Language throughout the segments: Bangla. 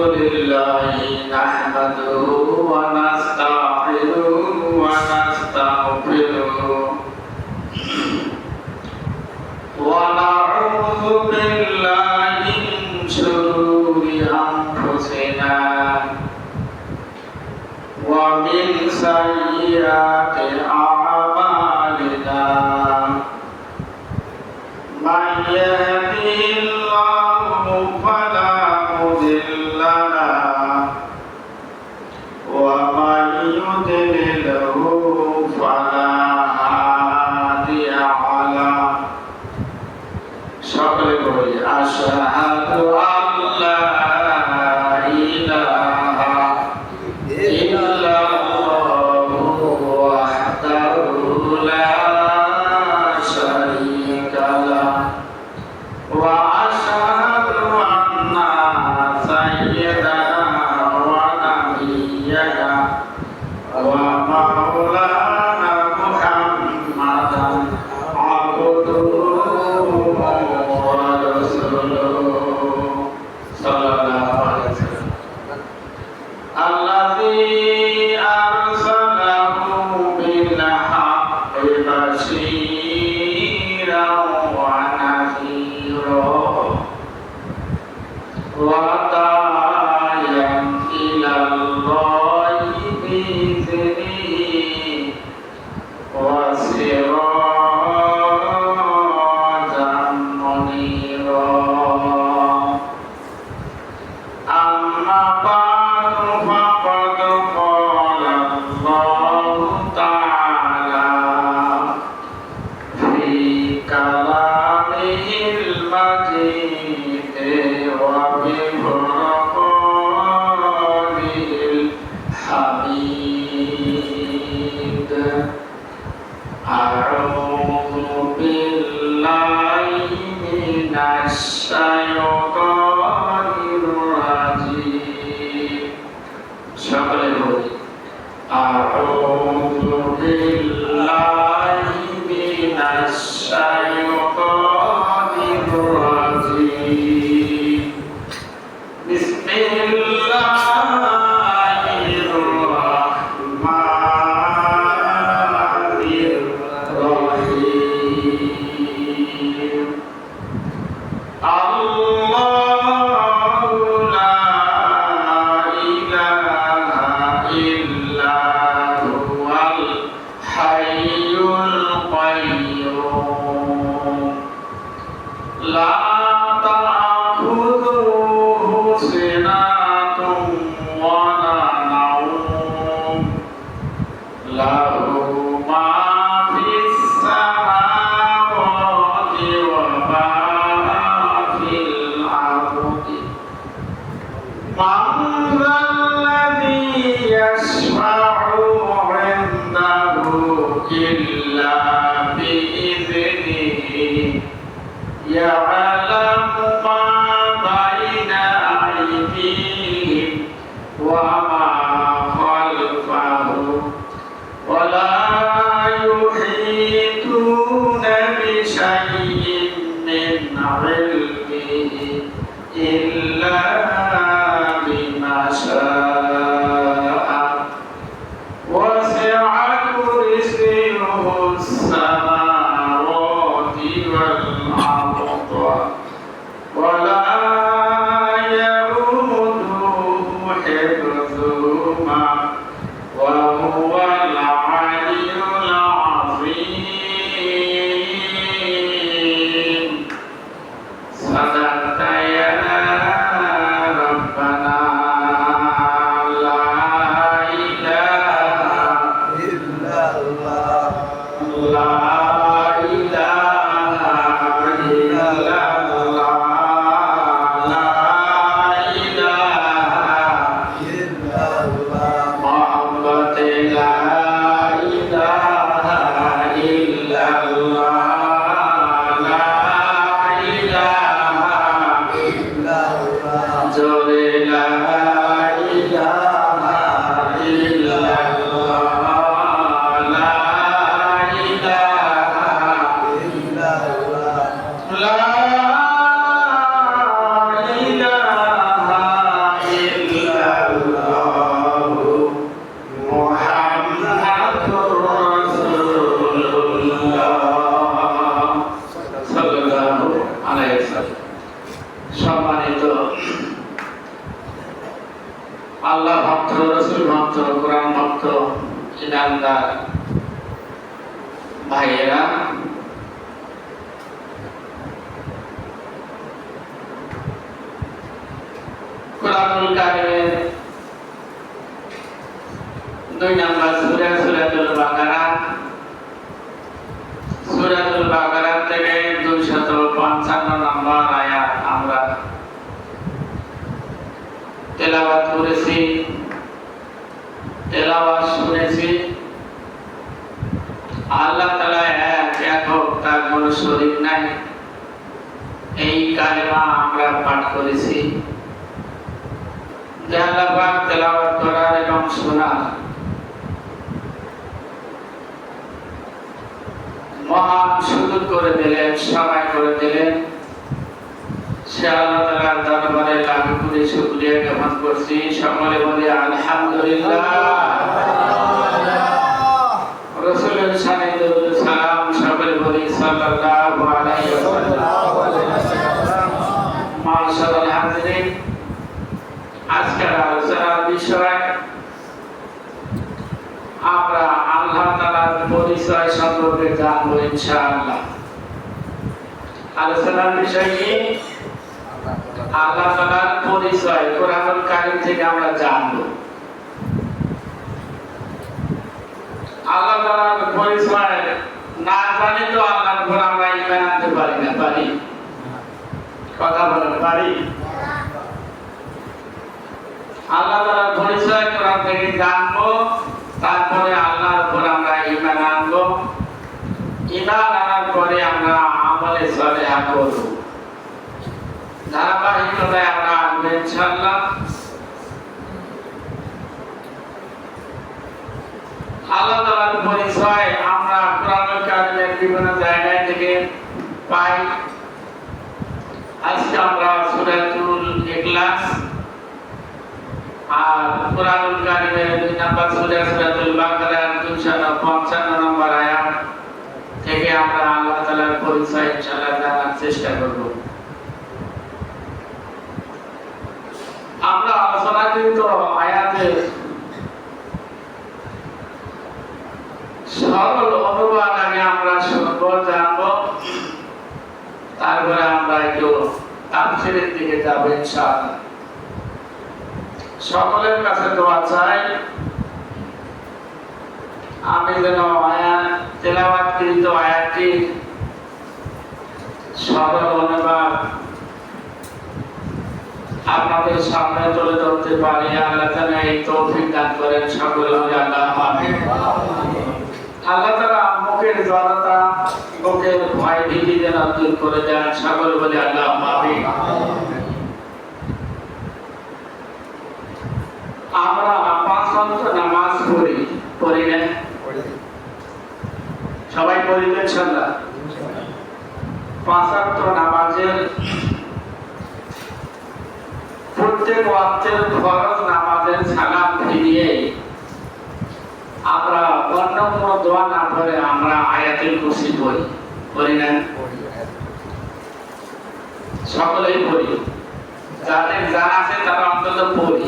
لله نحمده ونستعينه ونستغفره ونعوذ بالله من شرور أنفسنا ومن سيئات أعمالنا من يهده الله فلا مضل له ومن يضلله فلا هادي له সকলে বলি আশহাদু আল্লা ইলাহা ইল্লাল্লাহু ওয়াহদাহু লা শারীকা লাহু ওয়া আশহাদু আন্না সাইয়্যিদানা ওয়া নাবিয়্যানা ওয়া মাওলানা মুহাম্মাদান আবদুহু আল্লাহ ভক্ত, রসুল ভক্ত, কোরআন ভক্ত, ইমানদার ভাইয়েরা, কোরআনুল কারীমের 2 নম্বর সূরা সূরাতুল বাকারা, সূরাতুল বাকারা থেকে 255 নম্বর আয়াত আমরা তেলাওয়াত করেছি, তেলাওয়াত শুনেছি। আল্লাহ তাআলা এক একক, তার কোনো শরীক নাই। এই কালেমা আমরা পাঠ করেছি। যে আল্লাহ পাক তেলাওয়াত করার এবং শোনার মহান সুযোগ করে দিলেন, সময় করে দিলেন, সে আল্লাহ তাআলার দরবারে লাখ কোটি শুকরিয়া জ্ঞাপন করছি। সকলে বলি আলহামদুলিল্লাহ। রাসূলের শানে দরুদ সালাম সকলে বলি সাল্লাল্লাহু আলাইহি ওয়াসাল্লাম। মাশাআল্লাহ হাজিরিন, আজকের আলোচনার বিষয় আমরা আল্লাহ তাআলার পরিচয় সম্পর্কে জানবো ইনশাআল্লাহ। আলোচনার বিষয় কি? আল্লাহ তাআলার পরিচয় কোরআনুল কারীম থেকে আমরা জানবো। আল্লাহ তাআলার পরিচয় না জানি তো আল্লাহর উপর আমরা ঈমান আনতে পারি না। পারি? কথা বলেন, পারি? আল্লাহ তাআলার পরিচয় কোরআন থেকে জানবো, তারপরে আল্লাহর উপর আমরা ঈমান আনবো। ঈমান আনার পরে আমরা আমলে সালেহা করব। ধারাবাহিকতায় আমরা আনবো ইনশাআল্লাহ। আল্লাহ তাআলার পরিচয় আমরা কোরআনুল কারীমের বিভিন্ন জায়গা থেকে পাই। আজকে আমরা সূরাতুল ইখলাস আর কোরআনুল কারীমের 2 নম্বর সূরা সূরাতুল বাকারার 255 নম্বর আয়াত থেকে আমরা আল্লাহ তাআলার পরিচয় ইনশাআল্লাহ জানার চেষ্টা করব। আমরা আলোচনাকৃত আয়াতের সরল অনুবাদ আগে আমরা শুনব, জানব, তারপরে আমরা একটু তাফসীরের দিকে যাব ইনশাআল্লাহ। সকলের কাছে দোয়া চাই আমি যেন আয়াত তেলাওয়াতকৃত আয়াতটি সরল অনুবাদ আপনাদের সামনে তুলে ধরতে পারি। আল্লাহ তাআলা এই তৌফিক দান করেন। সকলে বলি আল্লাহুম্মা আমিন। আল্লাহ তাআলা মুখের জড়তা, মুখের ভয় ভীতি যেন দূর করে দেন। সকলে বলি আল্লাহুম্মা আমিন। আমরা 5 ওয়াক্ত নামাজ পড়ি না? সবাই পড়ি তো ইনশাআল্লাহ। 5 ওয়াক্ত নামাজের প্রত্যেক ওয়াক্তের ফরজ নামাজের সালাম ফিরিয়ে আমরা অন্য কোনো দোয়া না পড়ে আমরা আয়াতুল কুরসি পড়ি না? সকলেই পড়ি। যাদের জানা আছে তারা অন্তত পড়ি।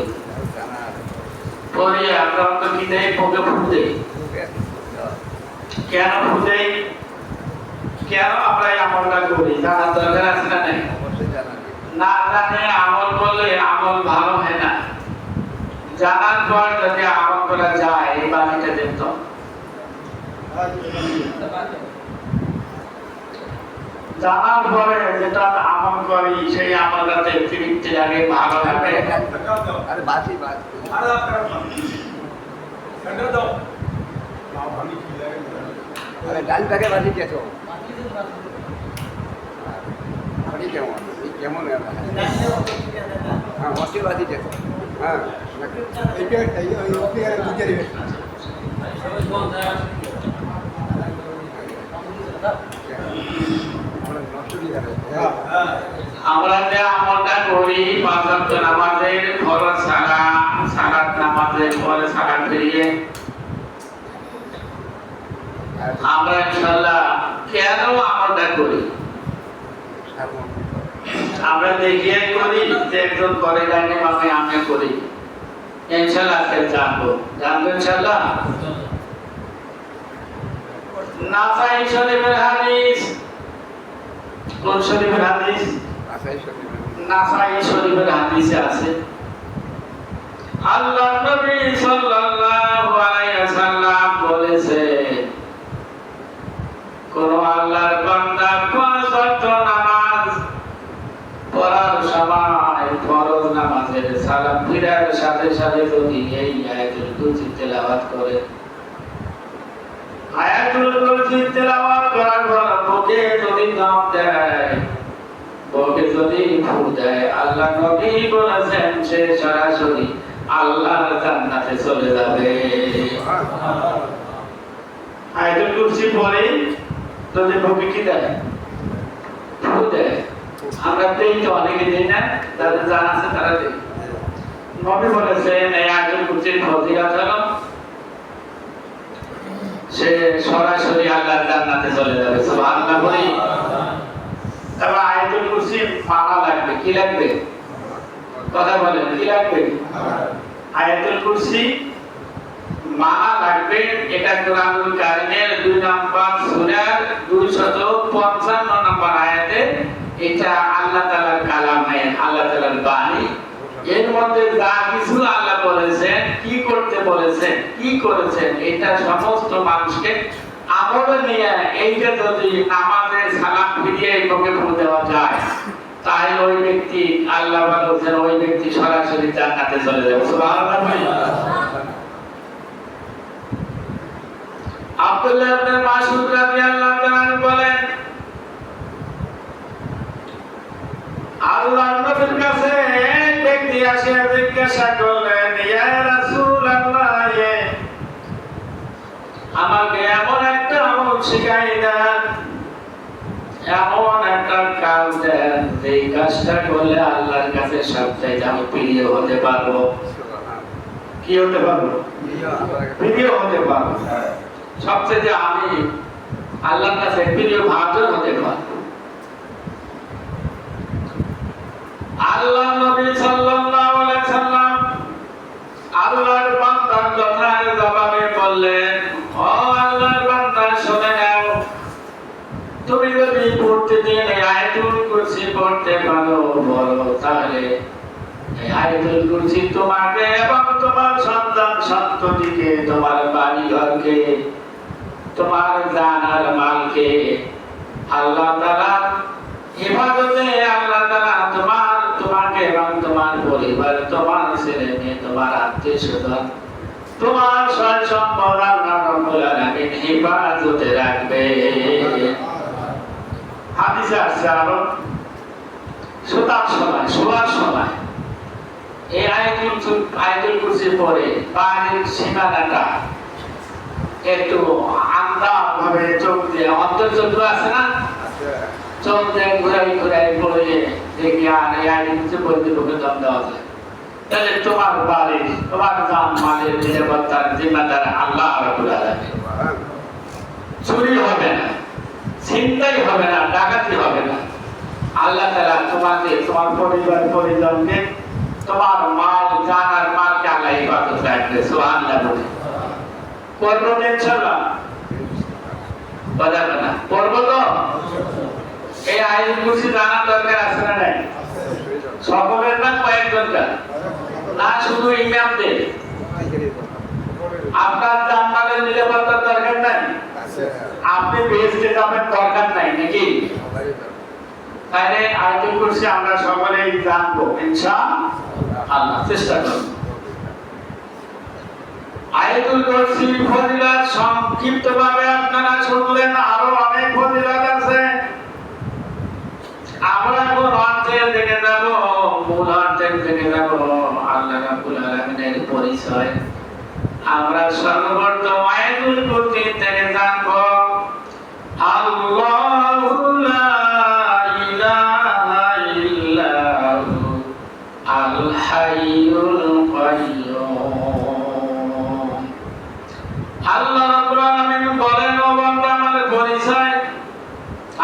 আমরা অন্তত কি দেই? বুকে ফু দেই। কেন ফু দেই? কেন আমরা এই আমলটা করি? জানার দরকার আছে না? নাই? না জানে আমল করলে আমল ভালো হয় না। জানার পর যদি আমল করা যায়, এই বাণীটা দেখত জানার পরে যেটা আমল করি সেই আমলটাতে তৃপ্তি লাগে, ভালো লাগে। আরে বাতি আরে আপনারা ঠান্ডা দাও আমি কি লাগে? আরে ডালটাকে বাতি কেছো বাতি কেমন? কেমন হ্যাঁ অতি বাতি কেছো হ্যাঁ এটা এই ওকে আর দুটো রে আমরা যে আমলটা করি 5 ওয়াক্ত নামাজের ফরজ সালাত নামাজের পরে সালাত ফিরিয়ে আমরা ইনশাআল্লাহ কেন আমলটা করি? আমরা দেখিয়ে করি যে একজন করে জানি আমি করি। ইনশাআল্লাহ আজকে জানবো ইনশাআল্লাহ। নাসাই শরীফের হাদিস, কোন শরীফের হাদিস? নাসাই শরীফের হাদিসে আছে আল্লাহ নবী সাল্লাল্লাহু আলাইহি ওয়াসাল্লাম বলেছে, কোন আল্লাহর বান্দা পাঁচ ওয়াক্ত নামাজ পড়ার সময় ফরজ নামাজের সালাম ফিরার সাথে সাথে যদি এই আয়াতুল কুরসি তেলাওয়াত করে, আয়াতুল কুরসি তেলাওয়াত করার পর বুকে যদি দম দেয়, বুকে যদি ফু দেয়, আল্লাহ নবী বলেছেন সে সরাসরি আল্লাহর জান্নাতে চলে যাবে। আয়াতুল কুরসি পড়ে যদি বুকে কি দেয়, ফু দেয়, আমরা দেই তো অনেকে দেই না, যাদের জানা আছে তারা দেয়। নবী বলেছেন এই আয়াতুল কুরসির ফজিলত হলো সে সরাসরি আল্লাহর জান্নাতে চলে যাবে। সুবহানাল্লাহ বলি। তবে আয়াতুল কুরসি মানা লাগবে, কি লাগবে? কথা বলেন, কি লাগবে? আয়াতুল কুরসি মানা লাগবে। এটা কোরআনুল কারীমের 2 নম্বর সূরার 255 নম্বর আয়াতে, এটা আল্লাহ তাআলার কালাম, আল্লাহ তাআলার বাণী। এর মধ্যে যা কিছু আল্লাহ বলেছেন, কি করতে বলেছেন, কি করেছেন, এটা সমস্ত মানুষকে আমলে নিয়ে এইটা যদি নামাজে সালাম ফিরিয়ে বুকে ফু দেওয়া যায়, তাহলে ওই ব্যক্তি আল্লাহ বলেছেন ওই ব্যক্তি সরাসরি জান্নাতে চলে যাবে। সুবহানাল্লাহ। আব্দুল্লাহ ইবনে মাসউদ রাদিয়াল্লাহু তাআলা বলেন, আল্লাহর নবীর কাছে এক ব্যক্তি এসে জিজ্ঞাসা করলেন, ইয়া রাসূলুল্লাহ, আমাকে এমন একটা আমল শিখাই দেন, এমন একটা কাজ দেন যেই কাজটা করলে আল্লাহর কাছে সবচেয়ে আমি প্রিয় হতে পারবো। কি হতে পারবো? প্রিয় হতে পারবো, সবচেয়ে আমি আল্লাহর কাছে প্রিয় ভাজন হতে পারবো। আল্লাহ নবী সাল্লাল্লাহু আলাইহি সাল্লাম আল্লাহর বান্দার কথার জবাবে বললেন, ও আল্লাহর বান্দা শুনে নাও, তুমি যদি প্রতিদিন এই আয়াতুল কুরসি পড়তে পারো, বলো, তাহলে এই আয়াতুল কুরসি তোমাকে এবং তোমার সন্তান সন্ততিকে, তোমার বাড়ি ঘরকে, তোমার জান আর মালকে আল্লাহ তাআলা হেফাজতে, আল্লাহ তাআলা তোমাকে এবং তোমার পরিবার, তোমার ছেলে মেয়ে, তোমার আত্মীয় স্বজন, তোমার সয় সম্পদ আল্লাহ রাব্বুল আলামিন হেফাজতে রাখবে। হাদিসে আসছে আরো শোয়ার সময় এই আয়াতুল কুরসি পড়ে বাড়ির সীমানাটা একটু আন্দাজ ভাবে চোখ দিয়ে, অন্তর্চন্দ্র আছে না, চোখ দিয়ে ঘুরাই পড়ে দেখি আর এই আয়াতুল কুরসি পড়তে ঢুকে দম দেওয়া যায়, তাহলে তোমার বাড়ির, তোমার জান মালের নিরাপত্তার জিম্মাদার আল্লাহ রাব্বুল আলামিন। চুরি হবে না, ছিনতাই হবে না, ডাকাতি হবে না। আল্লাহ তাআলা তোমাকে, তোমার পরিবার পরিজনকে, তোমার মাল জান আর মালকে আল্লাহ হেফাজত রাখবে। সুবহানাল্লাহ বলে পড়বো ইনশাআল্লাহ। বাজাবে না, পড়বো তো। এই আয়াতুল কুরসি জানার দরকার আছে না নাই? সকলের না কয়েকজনকার? না শুধু ইমামদের? আপনার জান মালের নিরাপত্তার দরকার নাই? আপনি বেহেশতে যাবেন, দরকার নাই নাকি? তাহলে আয়াতুল কুরসি আমরা সকলেই জানবো ইনশাআল্লাহ, চেষ্টা করব। আয়াতুল কুরসির ফজিলত সংক্ষিপ্তভাবে আপনারা শুনলেন, আরো অনেক ফজিলত আছে। আমরা এখন অর্থের দিকে যাব, মূল অর্থের দিকে যাব। আল্লাহ রাব্বুল আলামিনের পরিচয় আমরা সর্বপ্রথম আয়াতুল কুরসি থেকে জানব। আল্লাহু লা ইলাহা ইল্লাহু আল হাইয়ুল কাইয়্যুম। আল্লাহ রাব্বুল আলামিন বলেন, ও বান্দা, আমার পরিচয়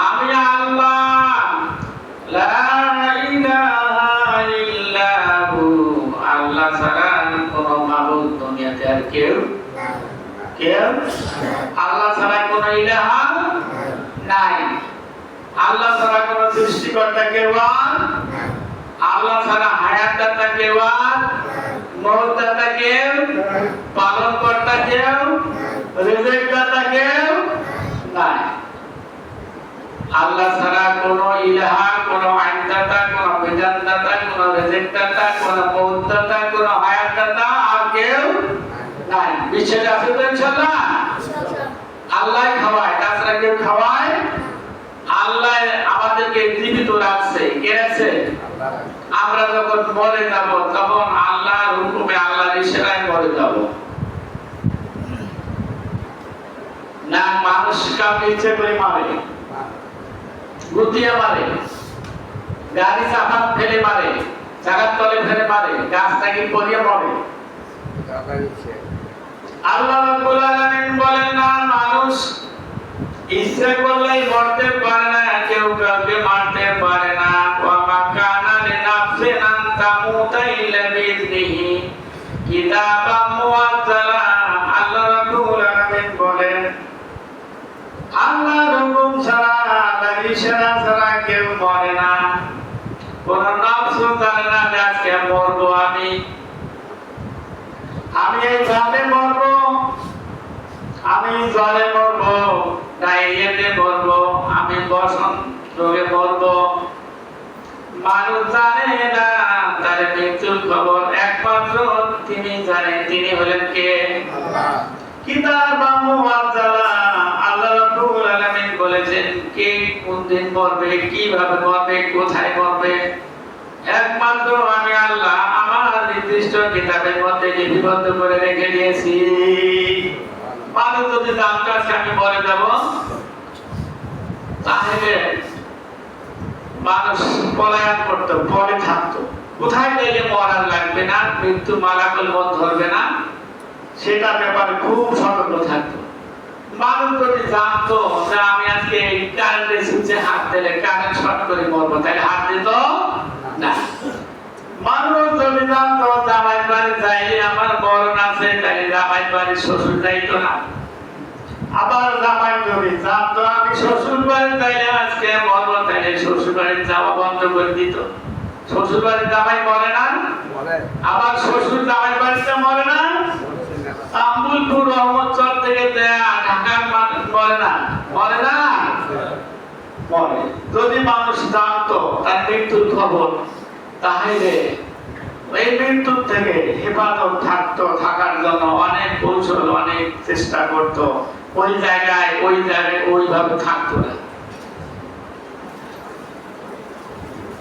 আমি আল্লাহ, লা ইলাহা ইল্লাহু, আল্লাহ ছাড়া কোনো কেউ কেউ আল্লাহ ছাড়া কোনো ইলাহা নাই। আল্লাহ ছাড়া কোনো সৃষ্টিকর্তা কেউ আর, আল্লাহ ছাড়া হায়াত দাতা কেউ আর, মওত দাতা কেউ, পালন কর্তা কেউ, রিজিক দাতা কেউ নাই। আল্লাহ ছাড়া কোনো ইলাহা, কোনো আইনদাতা, কোনো বিধানদাতা, কোনো রিজিক দাতা, কোনো মওত দাতা, কোনো হায়াত দাতা আর কেউ নাই। বিশ্বাস আছে তো ইনশাআল্লাহ? আল্লাহ খাওয়ায়, তাছাড়া কেউ খাওয়ায়? আল্লাহ আমাদেরকে জীবিত রাখছে। কে রাখছে? আমরা যখন মরে যাব তখন আল্লাহর হুকুমে, আল্লাহর ইশারায় মরে যাব। না মানুষ কাউকে ইচ্ছে করে মারে, গুটিয়ে মারে, গাড়ি চাপা ফেলে মারে, চাকার তলে ফেলে মারে, গাছটাকে পরিয়ে মরে। আল্লাহ রাব্বুল আলামিন বলেন না, মানুষ ইচ্ছে করলেই মরতে পারে না, কেউ কাউকে মারতে পারে না। ওয়া মা কানা লিনাফসিন আন তামুতা ইল্লা বিইذনিহি কিতাবাম মুআজ্জালা। আল্লাহ রাব্বুল আলামিন বলেন, আল্লাহর হুকুম ছাড়া, আল্লাহর ইশারা ছাড়া কেউ মরে না। কোন নফস জানে না যে আজকে মরবো আমি এই জানে মরবো, আমি জলে মরবো, ডায়রিয়াতে মরবো, আমি বসন্ত রোগে মরবো। মানুষ জানে না তার মৃত্যুর খবর, একমাত্র তিনি জানেন। তিনি হলেন কে? আল্লাহ। কিতাবাম মুআজ্জালা। আল্লাহ রাব্বুল আলামিন বলেছেন কে কোন দিন মরবে, কিভাবে মরবে, কোথায় মরবে, একমাত্র আমি আল্লাহ আমার নির্দিষ্ট কিতাবের মধ্যে লিপিবদ্ধ করে রেখে দিয়েছি। মানুষ যদি জানতো আজকে আমি মরে যাব, তাহলে মানুষ পলায়ন করতো, পরে থাকতো। কোথায় গেলে মরার লাগবে না, মৃত্যু মালাকুল মউত ধরবে না, সেটা ব্যাপারে খুব সতর্ক থাকতো। মানুষ যদি জানতো যে আমি আজকে কারেন্টের সুইচে হাত দিলে কারেন্ট শর্ট করে মরবো, তাহলে হাত দিত না। মানুষ যদি জানতো জামাই বাড়ি যাইলে আমার মরণ আছে, তাহলে জামাই বাড়ি শ্বশুর যাইতো না। আবার জামাই যদি জানতো আমি শ্বশুর বাড়ি যাইলে আজকে মরবো, তাহলে শ্বশুর বাড়ি যাওয়া বন্ধ করে দিত। শ্বশুর বাড়ি জামাই মরে না, আবার শ্বশুর জামাই বাড়িতে মরে না। আম্বুলপুর রহমতচর থেকে ঢাকার মানুষ মরে না, মরে না, মরে। যদি মানুষ জানতো তার মৃত্যুর খবর, তাহলে এই মৃত্যুর থেকে হেফাজত থাকতো, থাকার জন্য অনেক কৌশল, অনেক চেষ্টা করতো। ওই জায়গায় ওইভাবে থাকতো না।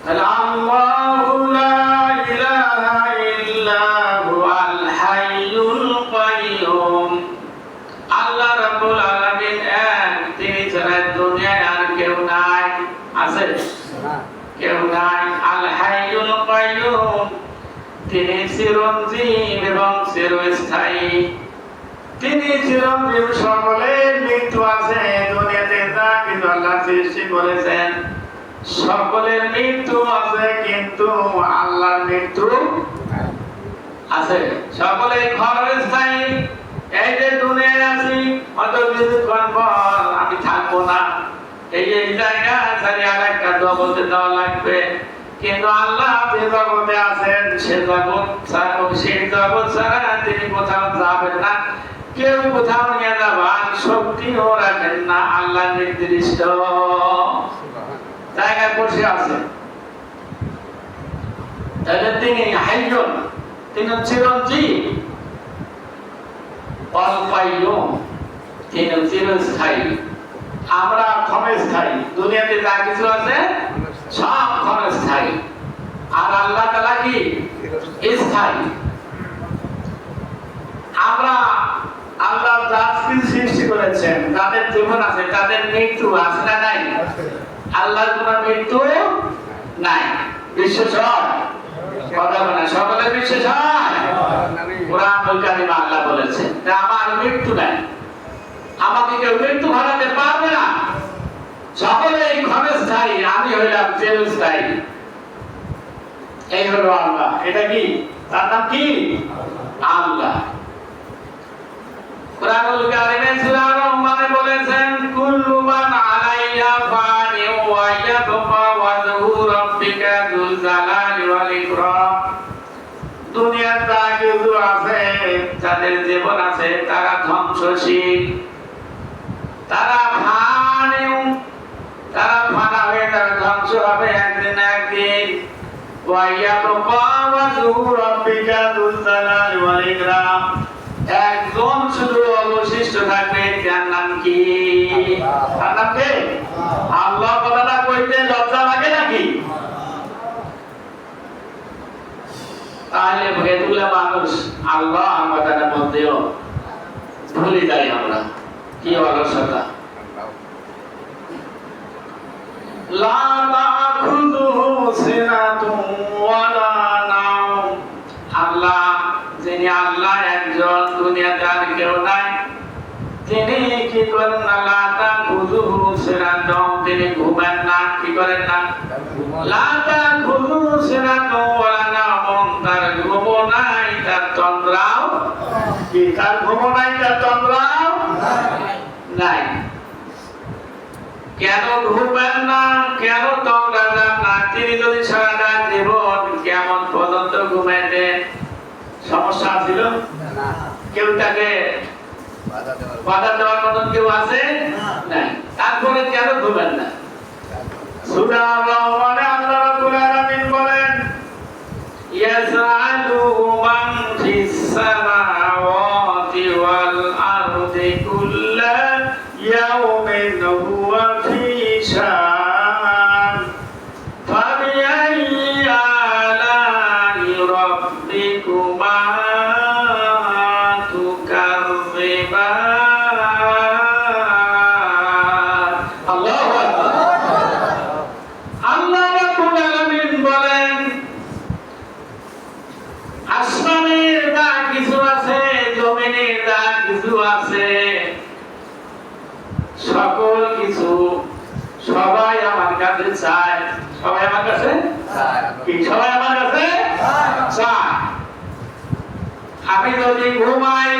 আল্লাহু লা ইলাহা ইল্লা হুয়াল হাইয়ুল কাইয়ুম। আল্লাহ রাব্বুল আলামিন এক, তিনি ছাড়া দুনিয়ায় আর কেউ নাই। আছে? কেউ নাই। আল হাইয়ুল কাইয়ুম, তিনি চিরঞ্জীব এবং চিরস্থায়ী। তিনি চিরঞ্জীব, সকলের মৃত্যু আছে। দুনিয়াতে যা কিছু আল্লাহ সৃষ্টি করেছেন সকলের মৃত্যু আছে, কিন্তু আল্লাহর মৃত্যু আছে। সকলে ক্ষণস্থায়ী। এই যে দুনিয়ায় আছি, হয়তো কিছুক্ষণ পর আমি থাকবো না, এই জায়গা ছাড়িয়ে আর একটা জগতে যাওয়া লাগবে। কিন্তু আল্লাহ যে জগতে আছেন সেই জগৎ ছাড়া তিনি কোথাও যাবেন না, কেউ কোথাও নিয়ে যাবার শক্তিও রাখেন না। আল্লাহ নির্দিষ্ট জায়গায় বসে আছেন। তাহলে তিনি হাইয়ুন, তিনি চিরঞ্জীব। অল কাইয়ুম, তিনি চিরস্থায়ী। আমরা ক্ষণস্থায়ী। দুনিয়াতে যা কিছু আছে সব ক্ষণস্থায়ী, আর আল্লাহ তাআলা কি? স্থায়ী। আমরা আল্লাহ যা কিছু সৃষ্টি করেছেন, যাদের জীবন আছে তাদের মৃত্যু আছে না নাই? আল্লাহর কোনো মৃত্যু নাই। বিশ্বাস হয়? কথা বলে সকলের বিশ্বাস হয়? কোরআনুল কারীমে আল্লাহ বলেছেন যে আমার মৃত্যু নাই, আমাকে কেউ মৃত্যু ঘটাতে পারবে না। সকলেই ক্ষণস্থায়ী, আমি হইলাম চিরস্থায়ী। এই হলো আল্লাহ। এটা কি? তার নাম কি? আল্লাহ। কুরআনুল কারীমে সূরা রহমানে বলেছেন কুল্লু মান আলাইহা ফানি ওয়া ইয়াবকা ওয়াজহু রাব্বিকা যুল জালালি ওয়াল ইকরাম। দুনিয়ার যা কিছু আছে, যাদের জীবন আছে, তারা ধ্বংসশীল, তারা ফানি, তারা ফানা হয়ে যাবে, ধ্বংস হবে একদিন না একদিন। ওয়া ইয়াবকা ওয়াজহু রাব্বিকা যুল জালালি ওয়াল ইকরাম, একজন শুধু অবশিষ্ট থাকবে, যার নাম কি? তার নাম কি? আল্লাহ। কথাটা কইতে লজ্জা লাগে নাকি? তাহলে ভেদুলা মানুষ আল্লাহ কথাটা বলতেও ভুলে যাই আমরা। কি অলসতা! লা তাখুযুহু সিনাতুন ওয়ালা নাওম। আল্লাহ, যিনি আল্লাহ একজন, দুনিয়াতে আর কেউ নাই, তিনি কি করেন না? লা তাখুযুহু সিনাতুন, তিনি ঘুমেন না। কি করেন না? লা তাখুযুহু সিনাতুন ওয়ালা নাওম, তার ঘুমও নাই, তার তন্দ্রাও কি? তার ঘুমও নাই, তার তন্দ্রাও নাই। কেন ঘুমেন না? কেন তন্দ্রা না? তিনি যদি সারাটা জীবন কেমন পর্যন্ত ঘুমাইতেন, সমস্যা ছিল? কেউ তাকে বাধা দেওয়ার মতন কেউ আছে? নাই। তারপরে কেন ঘুমেন না? সূরা রহমানে আল্লাহ রাব্বুল আলামিন বলেন ইয়াসআলু মান ফিস সামাওয়াতি ওয়াল আরদি কুল্লা ইয়াউমিন হুয়া ফি শান ফাবিআইয়ি আলা'i রাব্বিকুমা তুকাযযিবান। আল্লাহু আকবার। আল্লাহ রাব্বুল আলামিন বলেন আসমানের যা কিছু আছে, জমিনে যা কিছু আছে, সকল কিছু সবাই আমার কাছে চায়। সবাই আমার কাছে কি? সবাই আমার কাছে চায়। আমি যদি ঘুমাই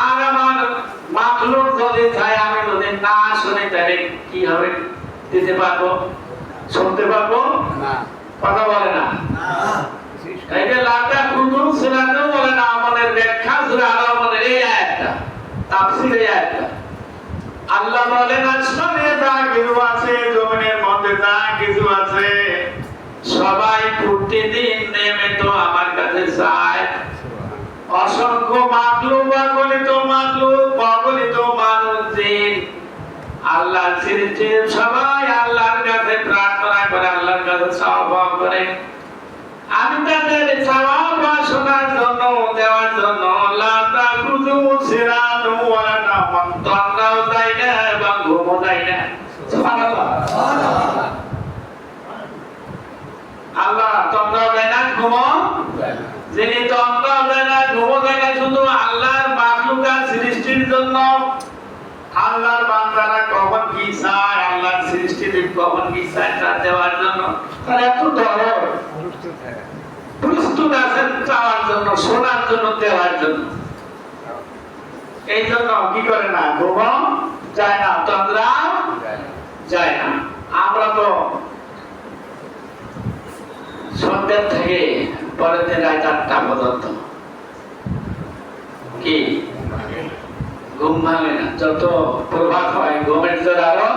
আর আমার মাখলুক যদি চায়, আমি যদি না শুনি, তাহলে কি হবে? দিতে পারবো? শুনতে পারবো না? কথা বলে না। এই যে লাটা কুতুব সিনাতও বলে না, আমাদের ব্যাখ্যা সূরা আল-রহমানের এই আয়াতটা, তাফসীর এই আয়াতটা। আল্লাহ বলেন আসমানে যা কিছু আছে, জমিনের মধ্যে যা কিছু আছে, সবাই প্রতিদিন নিয়মিত আমার কাছে চায়। অসংখ্য মাখলুক, অগণিত মাখলুক, অগণিত মানুষ, জিন, আল্লাহর সৃষ্টি সবাই আল্লাহর কাছে প্রার্থনা করে, আল্লাহর কাছে চাওয়া করে। আমি তাদের চাওয়া শোনার জন্য, দেওয়ার জন্য লা তাখুযুহু সিনাতুন ওয়ালা নাওম, তন্দ্রাও দেয় না এবং ঘুমও দেয় না। সুবহানাল্লাহ। আল্লাহ তন্দ্রাও দেয় না, ঘুমও দেয় না। যিনি তন্দ্রাও দেয় না, ঘুমও দেয় না, শুধু আল্লাহর মাখলুকাত সৃষ্টির জন্য। আল্লাহর বান্দারা কখন কি চায়, আল্লাহর সৃষ্টিতে কখন কি চায়, তা দেওয়ার জন্য তার এত দরদ, প্রস্তুত আছেন চাওয়ার জন্য, শোনার জন্য, দেওয়ার জন্য। এই জন্য কি করে না? ঘুম যায় না, তন্দ্রা যায় না। আমরা তো সন্ধ্যা থেকে পরের দিন রাত 8টা পর্যন্ত কি ঘুম ভাঙে না। যত প্রভাত হয় ঘুমের জোর আরো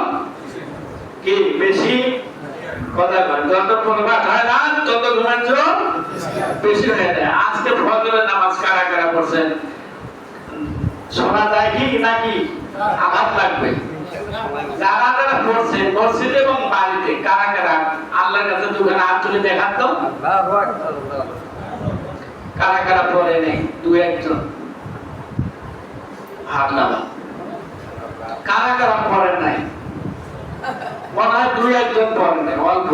কি বেশি। কথা কয়, যত প্রভাত হয় না তত ঘুমের জোর বেশি হয়ে যায়। আজকে ফজরের নামাজ কারা কারা পড়ছেন শোনা যায় কি নাকি? আঘাত লাগবে। যারা যারা পড়ছে মসজিদে এবং বাড়িতে, কারা কারা আল্লাহর কাছে দুখানা হাত তুলে দেখান তো। কারা কারা পড়ে নেই? দু একজন হাত নামা। কারা কারা পড়েন নাই? মনে হয় দুই একজন পড়েন নাই, অল্প।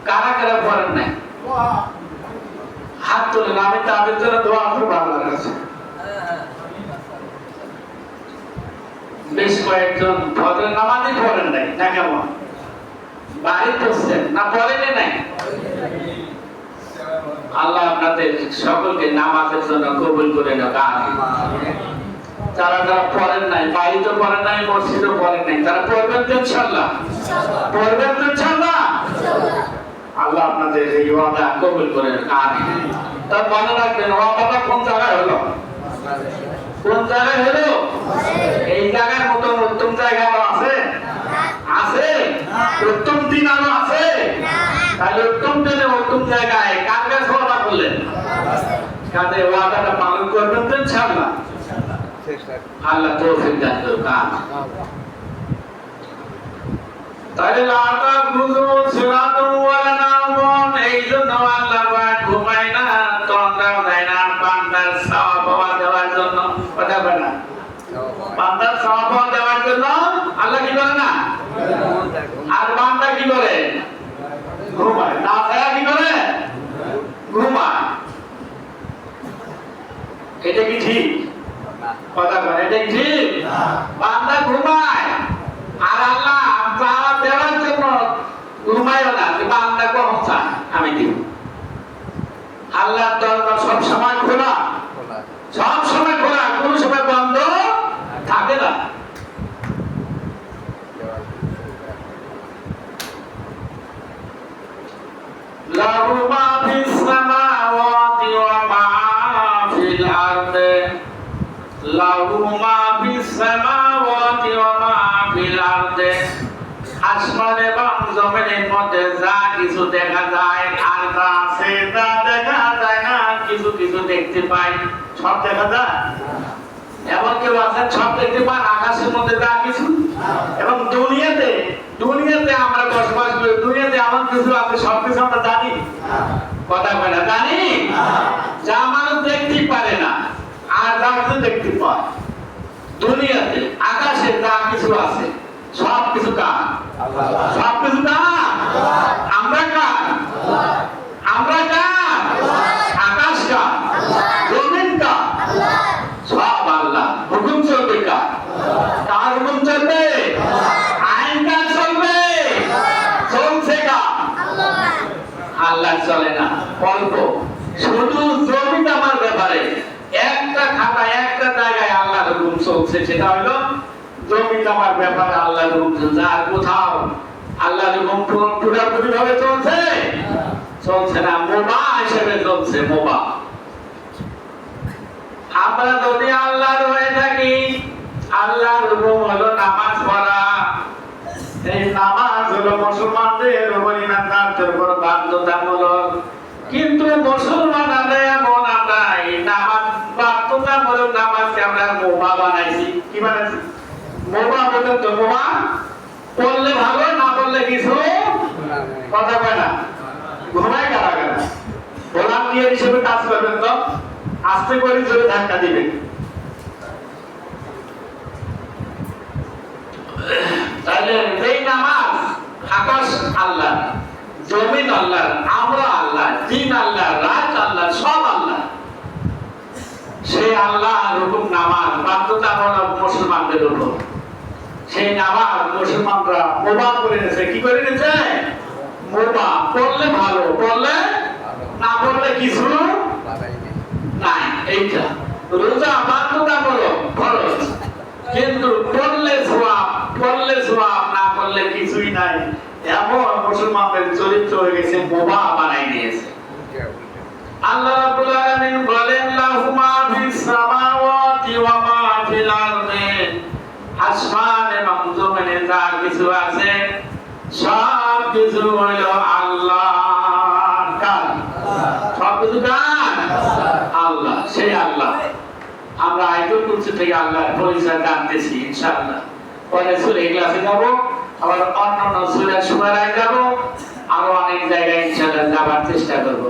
কারা কারা পড়েন নাই হাত তুলেন। আমি তাদের জন্য দোয়া করব আল্লাহর কাছে। বেশ কয়েকজন ফজরের নামাজই পড়েন নাই না, কেমন বাড়ি পড়ছেন না, পড়েনি নাই? আল্লাহ আপনাদের সকলকে নামাজের জন্য কবুল করে নেন। আমিন। যারা যারা পড়েন নাই, বাড়িতে পড়েন নাই, মসজিদে পড়েন নাই, তারা পড়বেন তো ইনশাআল্লাহ? পড়বেন তো ইনশাআল্লাহ? আল্লাহ আপনাদের এই ওয়াদা কবুল করেন, আমিন। তার মনে রাখবেন ওয়াদাটা কোন জায়গায় হলো? কোন জায়গায় হলো? এই জায়গার মতো উত্তম জায়গা আছে? আছে? উত্তম দিন আলো আছে? তাহলে উত্তম দিনে উত্তম জায়গায় কার কাছে ওয়াদা করলেন? কাজে ওয়াদাটা পালন করবেন তো ইনশাআল্লাহ? আল্লাহ তৌফিক দান করুন, আমিন। তাহলে লাটা গুজু সিরাতু ওয়ালা নামুন, এই জন্য আল্লাহ পাক ঘুমায় না, তন্দ্রাও দেয় না, বান্দার সওয়াব দেওয়ার জন্য। কথা বলে না, বান্দার সওয়াব দেওয়ার জন্য আল্লাহ কি করে না? আর বান্দা কি করে? ঘুমায়। না ছায়া কি করে? ঘুমায়। এটা কি ঠিক? কথা বলে, এটা কি ঠিক? বান্দা ঘুমায় আর আল্লাহ সওয়াব দেওয়ার জন্য ঘুমায়ও না, যে বান্দা কখন চায় আমি দিব। আল্লাহর দরজা সব সময় খোলা, সব সময় খোলা, কোন সময় বন্ধ থাকে না। লাহু মা ফিস সামাওয়াতি ওয়া মা ফিল আরদি, লাহু মা ফিস সামাওয়াতি ওয়া মা ফিল আরদি। আসমান এবং জমিনের মধ্যে যা কিছু দেখা যায় আর তা আছে তা দেখা যায় না, কিছু কিছু দেখতে পাই। সব দেখা যায়? এমন কেউ আছেন সব দেখতে পান? আকাশের মধ্যে যা কিছু এবং দুনিয়াতে, দুনিয়াতে আমরা বসবাস করি, দুনিয়াতে এমন কিছু আছে সব কিছু আমরা জানি? কথা বলে না, জানি? যা মানুষ দেখতেই পারে না আর যা কিছু দেখতে পায় দুনিয়াতে, আকাশে যা কিছু আছে সব কিছু কার? সব কিছু কার? আমরা কার? আমরা কার? আকাশ কার? জমিন কার? সব আল্লাহ। হুকুম চলবে কার? কার হুকুম চলবে? আইন কার চলবে? চলছে কার? আল্লাহ চলে না। অল্প শুধু জমিন আমার ব্যাপারে একটা খাতা একটা জায়গায় আল্লাহর হুকুম চলছে, সেটা হলো জমিন আমার ব্যাপারে আল্লাহর হুকুম। যার কোথাও আল্লাহর হুকুম পুরোপুরি ভাবে চলছে? চলছে না, মোবা হিসেবে চলছে, মোবা। আমরা যদি আল্লাহর হয়ে থাকি, আল্লাহর হুকুম হলো নামাজ পড়া। এই নামাজ হলো মুসলমানদের উপর ইমানদারদের উপর বাধ্যতামূলক। কিন্তু মুসলমানরা এমন, আমরা এই নামাজ বাধ্যতামূলক নামাজকে আমরা মোবা বানাইছি। কি বানাইছি? মোবা বলতে তো মোবা পড়লে ভালো, না পড়লে কিছু। কথা বলে না, ঘুমায় কারা কারা? গোলাম দিয়ে হিসেবে কাজ করবেন তো আস্তে করে জোরে ধাক্কা দিবেন। তাহলে এই নামাজ, আকাশ আল্লাহ, জমিন আল্লাহ, আমরা আল্লাহ, দিন আল্লাহ, রাত আল্লাহ, সব আল্লাহ। সেই আল্লাহ হুকুম নামাজ বাধ্যতামূলক মুসলমানদের উপর। সেই নামাজ মুসলমানরা মোবা করে নিয়েছে। কি করে নিয়েছে? মোবা। পড়লে ভালো, পড়লে না পড়লে কিছু নাই। এইটা রোজা বাধ্যতামূলক, ফরজ, কিন্তু পড়লে সওয়াব, পড়লে সওয়াব, না পড়লে কিছুই নাই। এমন মুসলমানদের চরিত্র হয়ে গেছে, মোবা বানাই দিয়েছে। আল্লাহ রাব্বুল আলামিন বলেন, লাহু মা ফিস সামাওয়াতি ওয়া মা ফিল আরদি। আসমান এবং জমিনে যা কিছু আছে সব কিছু হলো আল্লাহর। কার? সব কিছু কার? আল্লাহ। সেই আল্লাহ আমরা আয়াতুল কুরসি থেকে আল্লাহর পরিচয় জানতেছি ইনশাআল্লাহ। পরে সূরা ইখলাসে যাব, আবার অন্যান্য সূরা শুরায় যাব, আরো অনেক জায়গায় ইনশাআল্লাহ যাবার চেষ্টা করব।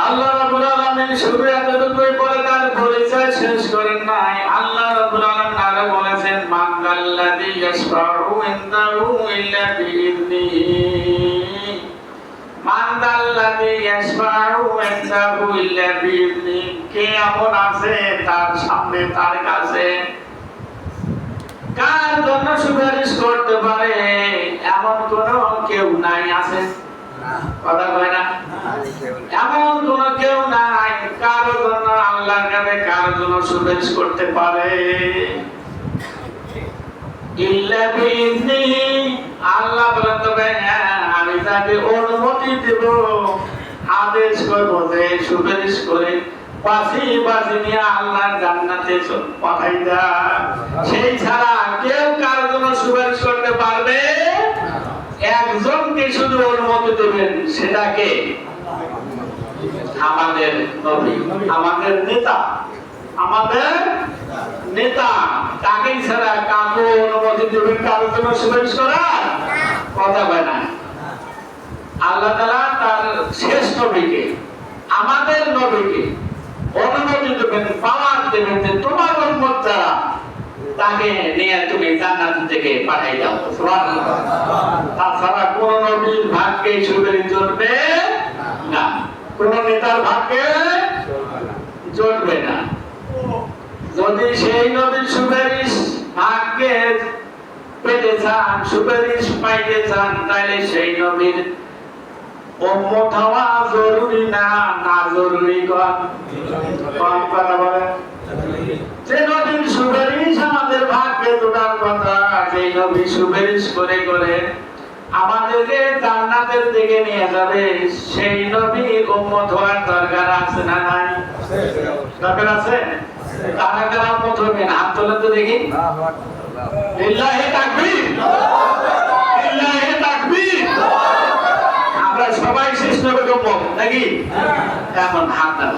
আল্লাহ রাব্বুল আলামিন শুরু এতটুকুই বলে তার পরিচয় শেষ করেন নাই। আল্লাহ রাব্বুল আলামিন আরো বলেছেন, মান আল্লাযী ইয়াশফাউ ইনদাহু ইল্লা বিইذনিহি, মান আল্লাযী ইয়াশফাউ ইনদাহু ইল্লা বিইذনিহি। কে এমন আছে তার সামনে, তার কাছে, কার জন্য সুপারিশ করতে পারে এমন কোন কেউ নাই? আছে? কথা কয় না? এমন কোন কেউ নাই কারো জন্য আল্লাহর কার জন্য সুপারিশ করতে পারে? ইল্লা বিইذনি, আল্লাহ বলেন তবে হ্যাঁ আমি তাকে অনুমতি দেব, আদেশ করব যে সুপারিশ করে বাঁচি নিয়ে আল্লাহর জান্নাতে পাঠাই দাও। সেই ছাড়া কেউ কার জন্য সুপারিশ করতে পারবে? একজনকে শুধু অনুমতি দেবেন, সেটাকে আমাদের নবী, আমাদের নেতা, আমাদের নেতা। তাকে ছাড়া কাউকে অনুমতি দেবেন কারোর জন্য সুপারিশ করার? কথা বলে না। আল্লাহ তাআলা তার শেষ নবীকে, আমাদের নবীকে অনুমতি দেবেন, পাওয়ার দেবেন যে তোমার উম্মত যারা, তাকে নিয়ে তুমি জান্নাত থেকে পাঠাই দাও। সুবহানাল্লাহ। তাছাড়া কোন নবীর ভাগ্যে সুপারিশ জুটবে না, কোন নেতার ভাগ্যে জুটবে না। যদি সেই নবীর সুপারিশ ভাগ্যে পেতে চান, সুপারিশ পাইতে চান, তাহলে সেই নবীর উম্মত হওয়া জরুরি না, না জরুরি? কোন কথা বলেন? যে নবীর সুপারিশ আমাদের ভাগ্যে জোটার কথা, সেই নবী সুপারিশ করে করে আমাদেরকে জান্নাতের দিকে নিয়ে যাবে, সেই নবীর উম্মত হওয়ার দরকার আছে না নাই? দরকার আছে। কারা কারা উম্মত হবেন হাত তোলেন তো দেখি। লিল্লাহি তাকবীর, লিল্লাহি তাকবীর। আমরা সবাই শেষ নবীর উম্মত নাকি? এখন হাত দাও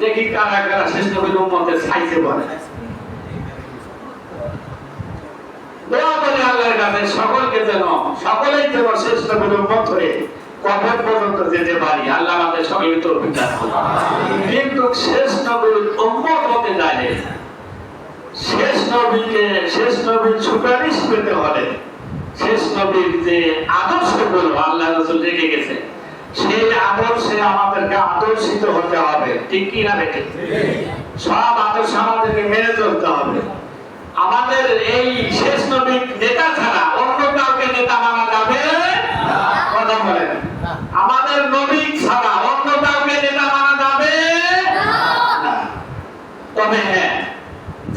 দেখি কারা কারা শেষ নবীর উম্মতের সাইজে বলে। দোয়া করি আল্লাহর কাছে সকলকে যেন, সকলেই যেন শেষ নবীর উম্মত হয়ে কবর পর্যন্ত যেতে পারি। আল্লাহ আমাদের সকলকে তৌফিক দান করুন। কিন্তু শেষ নবীর উম্মত হতে গেলে, শেষ নবীকে, শেষ নবীর সুপারিশ পেতে হলে, শেষ নবীর যে আদর্শগুলো আল্লাহ রাসূল রেখে গেছে, সেই আদর্শে আমাদেরকে আদর্শিত হতে হবে। ঠিক কি না বেঠিক? সব আদর্শ আমাদেরকে মেনে চলতে হবে। আমাদের এই শেষ নবীর নেতা ছাড়া অন্য কাউকে নেতা মানা যাবে না। কথা বলেন। আমাদের নবী ছাড়া অন্য কাউকে নেতা মানা যাবে না। তবে হ্যাঁ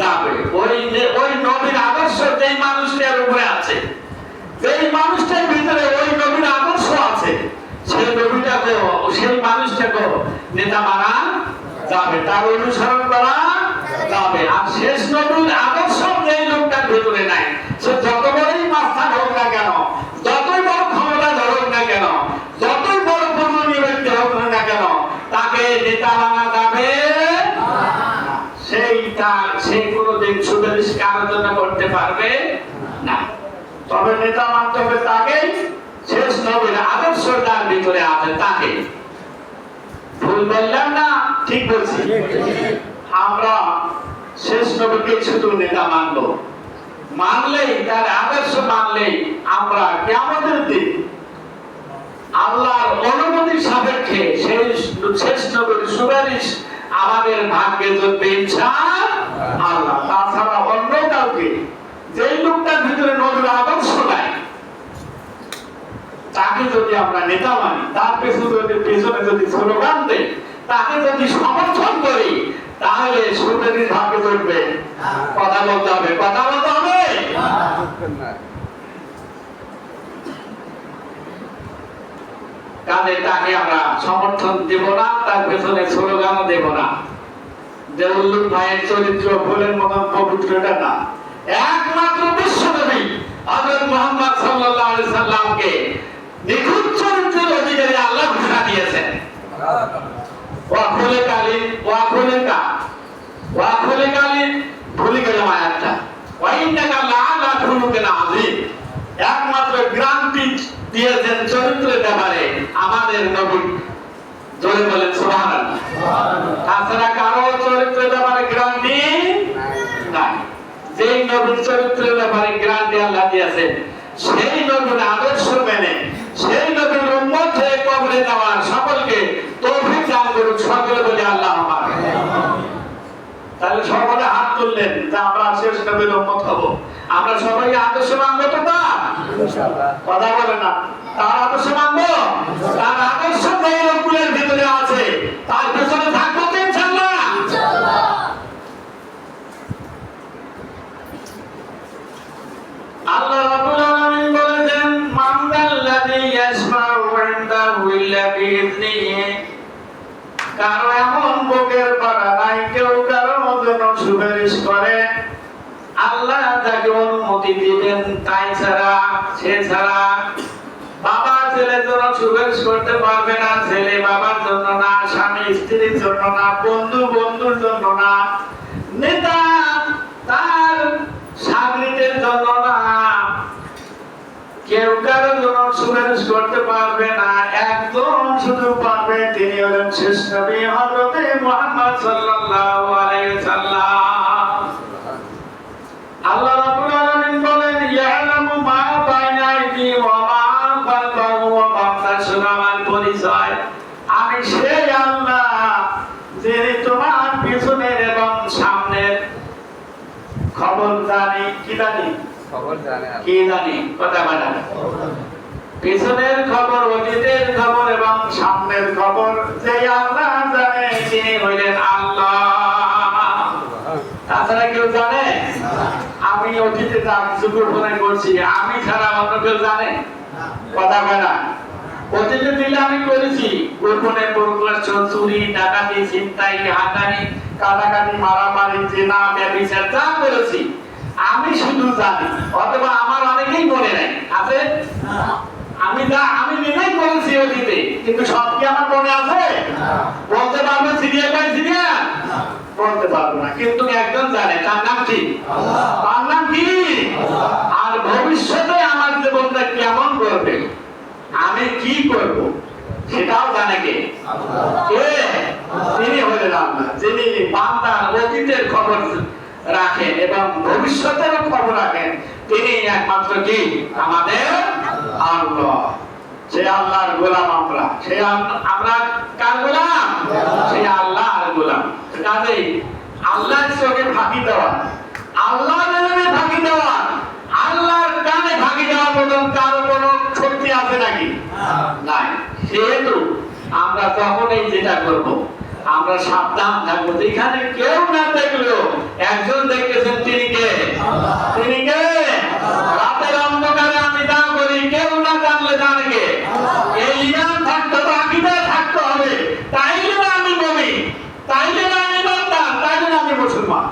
যাবে ওই নবীর আদর্শ যেই মানুষটার উপরে আছে, যেই মানুষটার ভিতরে ওই নবীর আদর্শ আছে, সেই নবীটাকে, সেই মানুষটাকে নেতা মানা যাবে, তার অনুসরণ করা যাবে। আর শেষ নবীর আদর্শ যেই লোকটার ভিতরে নাই, সে যত বড়ই মাস্টার হোক না কেন, যতই বড় ক্ষমতা ধরুক না কেন, যতই বড় পূর্ণী ব্যক্তি হোক না কেন, তাকে নেতা মানা যাবে না। সে কোনোদিন সুপারিশ কারোর জন্য করতে পারবে না। তবে নেতা মানতে হবে তাকে, শেষ নবীর আদর্শ তার ভিতরে আছে তাকে। ভুল বললাম না? ঠিক বলছি। আমরা শেষ নবীকে শুধু নেতা মানবো, মানলেই, তার আদর্শ মানলেই আমরা কিয়ামতের দিন আল্লাহর অনুমতির সাপেক্ষে সেই শেষ নবীর সুপারিশ আমাদের ভাগ্যে জুটবে ইনশাআল্লাহ। তাছাড়া অন্য কাউকে, যেই লোকটার ভিতরে নবীর আদর্শ নাই, তাকে যদি আমরা নেতা মানি, তার পেছনে যদি স্লোগান দেই, তাকে যদি সমর্থন করি, তাহলে সুপারিশ ভাগ্যে জুটবে। কথা বলতে হবে, কথা বলতে হবে। কাজে তাকে আমরা সমর্থন দেব না, তার পেছনে স্লোগানও দেব না। দেউল্লুক ভাইয়ের চরিত্র ফুলের মতন পবিত্রটা না। একমাত্র বিশ্বনবী হযরত মুহাম্মদ সাল্লাল্লাহু আলাইহি সাল্লামকে নিখুঁত চরিত্রের অধিকারী আল্লাহ ঘোষণা দিয়েছেন। ভুলে গেলাম আয়াতটা। একমাত্র গ্রান্টি দিয়েছেন চরিত্রের ব্যাপারে আমাদের নবী। জোরে বলেন সুবহানাল্লাহ। তাছাড়া কারো চরিত্রের ব্যাপারে গ্রান্টি নাই। যেই নবীর চরিত্রের ব্যাপারে গ্রান্টি আল্লাহ দিয়েছেন, সেই নবীর আদর্শ মেনে সেই নবীর উম্মত হয়ে কবরে যাওয়ার সকলকে তৌফিক দান করুন। সকলে বলে আল্লাহ আমার। তাহলে সকলে হাত তুললেন যে আমরা শেষ নবীর উম্মত হব। আমরা সবাই আদর্শ মানবো তো? তা কথা বলে না। তার আদর্শ মানবো, তার আদর্শ যেই লোকগুলোর ভিতরে আছে তার পেছনে থাকবো তো ইনশাআল্লাহ। কারো এমন বুকের পাড়া নাই কেউ কারো জন্য সুপারিশ করে। আল্লাহ যাকে অনুমতি দিবেন তাই ছাড়া, সে ছাড়া বাবা ছেলের জন্য সুপারিশ করতে পারবে না, ছেলে বাবার জন্য না, স্বামী স্ত্রীর জন্য না, বন্ধু বন্ধুর জন্য না, নেতা তার সাগরিদের জন্য না, কেউ কারো জন্য সুপারিশ করতে পারবে না। একজন শুধু পারবে, তিনি হলেন শেষ নবী হযরত মুহাম্মদ সাল্লাল্লাহু আলাইহি ওয়াসাল্লাম। আল্লাহ রাব্বুল আলামিন বলেন, ইয়ালামু মা বাইনা আইদিহিম ওয়া মা খালফাহুম ওয়া মা তাশরামান পরিচয়, আমি সেই আল্লাহ যিনি তোমার পিছনের এবং সামনের খবর জানি। কি জানি? খবর জানে। কি জানি? কথা বলা। পিছনের খবর, অতীতের খবর এবং সামনের খবর যে আল্লাহ জানে, তিনি হইলেন আল্লাহ। তাছাড়া কেউ জানে? আমি অতীতে যা কিছু গোপনে করছি, আমি ছাড়া অন্য কেউ জানে? কথা বলা। অতীতে দিলে আমি করেছি গোপনে প্রকাশ্য চুরি, ডাকাতি, ছিনতাই, হাতানি, কাটাকাটি, মারামারি, জেনা, ব্যভিচার যা করেছি আমি শুধু জানি, অথবা আমার অনেকেই মনে নাই। আছে? আমি নিজেই করেছি অতীতে, কিন্তু সব কি আমার মনে আছে? বলতে পারবে সিরিয়াল বাই সিরিয়াল? বলতে পারবো না, কিন্তু একজন জানে, তার নাম কি? তার নাম কি? আর ভবিষ্যতে আমার জীবনটা কেমন করবে, আমি কি করব, সেটাও জানে কে? কে? তিনি হলেন আল্লাহ, যিনি বান্দার অতীতের খবর রাখেন এবং ভবিষ্যতের খবর রাখেন। তিনি একমাত্র কি? আমাদের আল্লাহ। সেই আল্লাহর গোলাম আমরা। আমরা কার গোলাম? সেই আল্লাহর গোলাম। কাজেই আল্লাহর চোখে ফাঁকি দেওয়া, আল্লাহর নামে ফাঁকি দেওয়া, আল্লাহর কানে ফাঁকি দেওয়ার মতন কারো কোনো শক্তি আছে নাকি? নাই। সেহেতু আমরা তখনই যেটা করব, আমরা সাবধান থাকবো। যেখানে কেউ না দেখলেও একজন দেখতেছেন, তিনি কে? তিনি কে? রাতের অন্ধকারে আমি যা করি কেউ না জানলে জানে কে? এই ঈমান থাকতে হবে, আকীদা থাকতে হবে। তাইলে না আমি মুমিন, তাইলে না আমি বান্দা, তাইলে না আমি মুসলমান।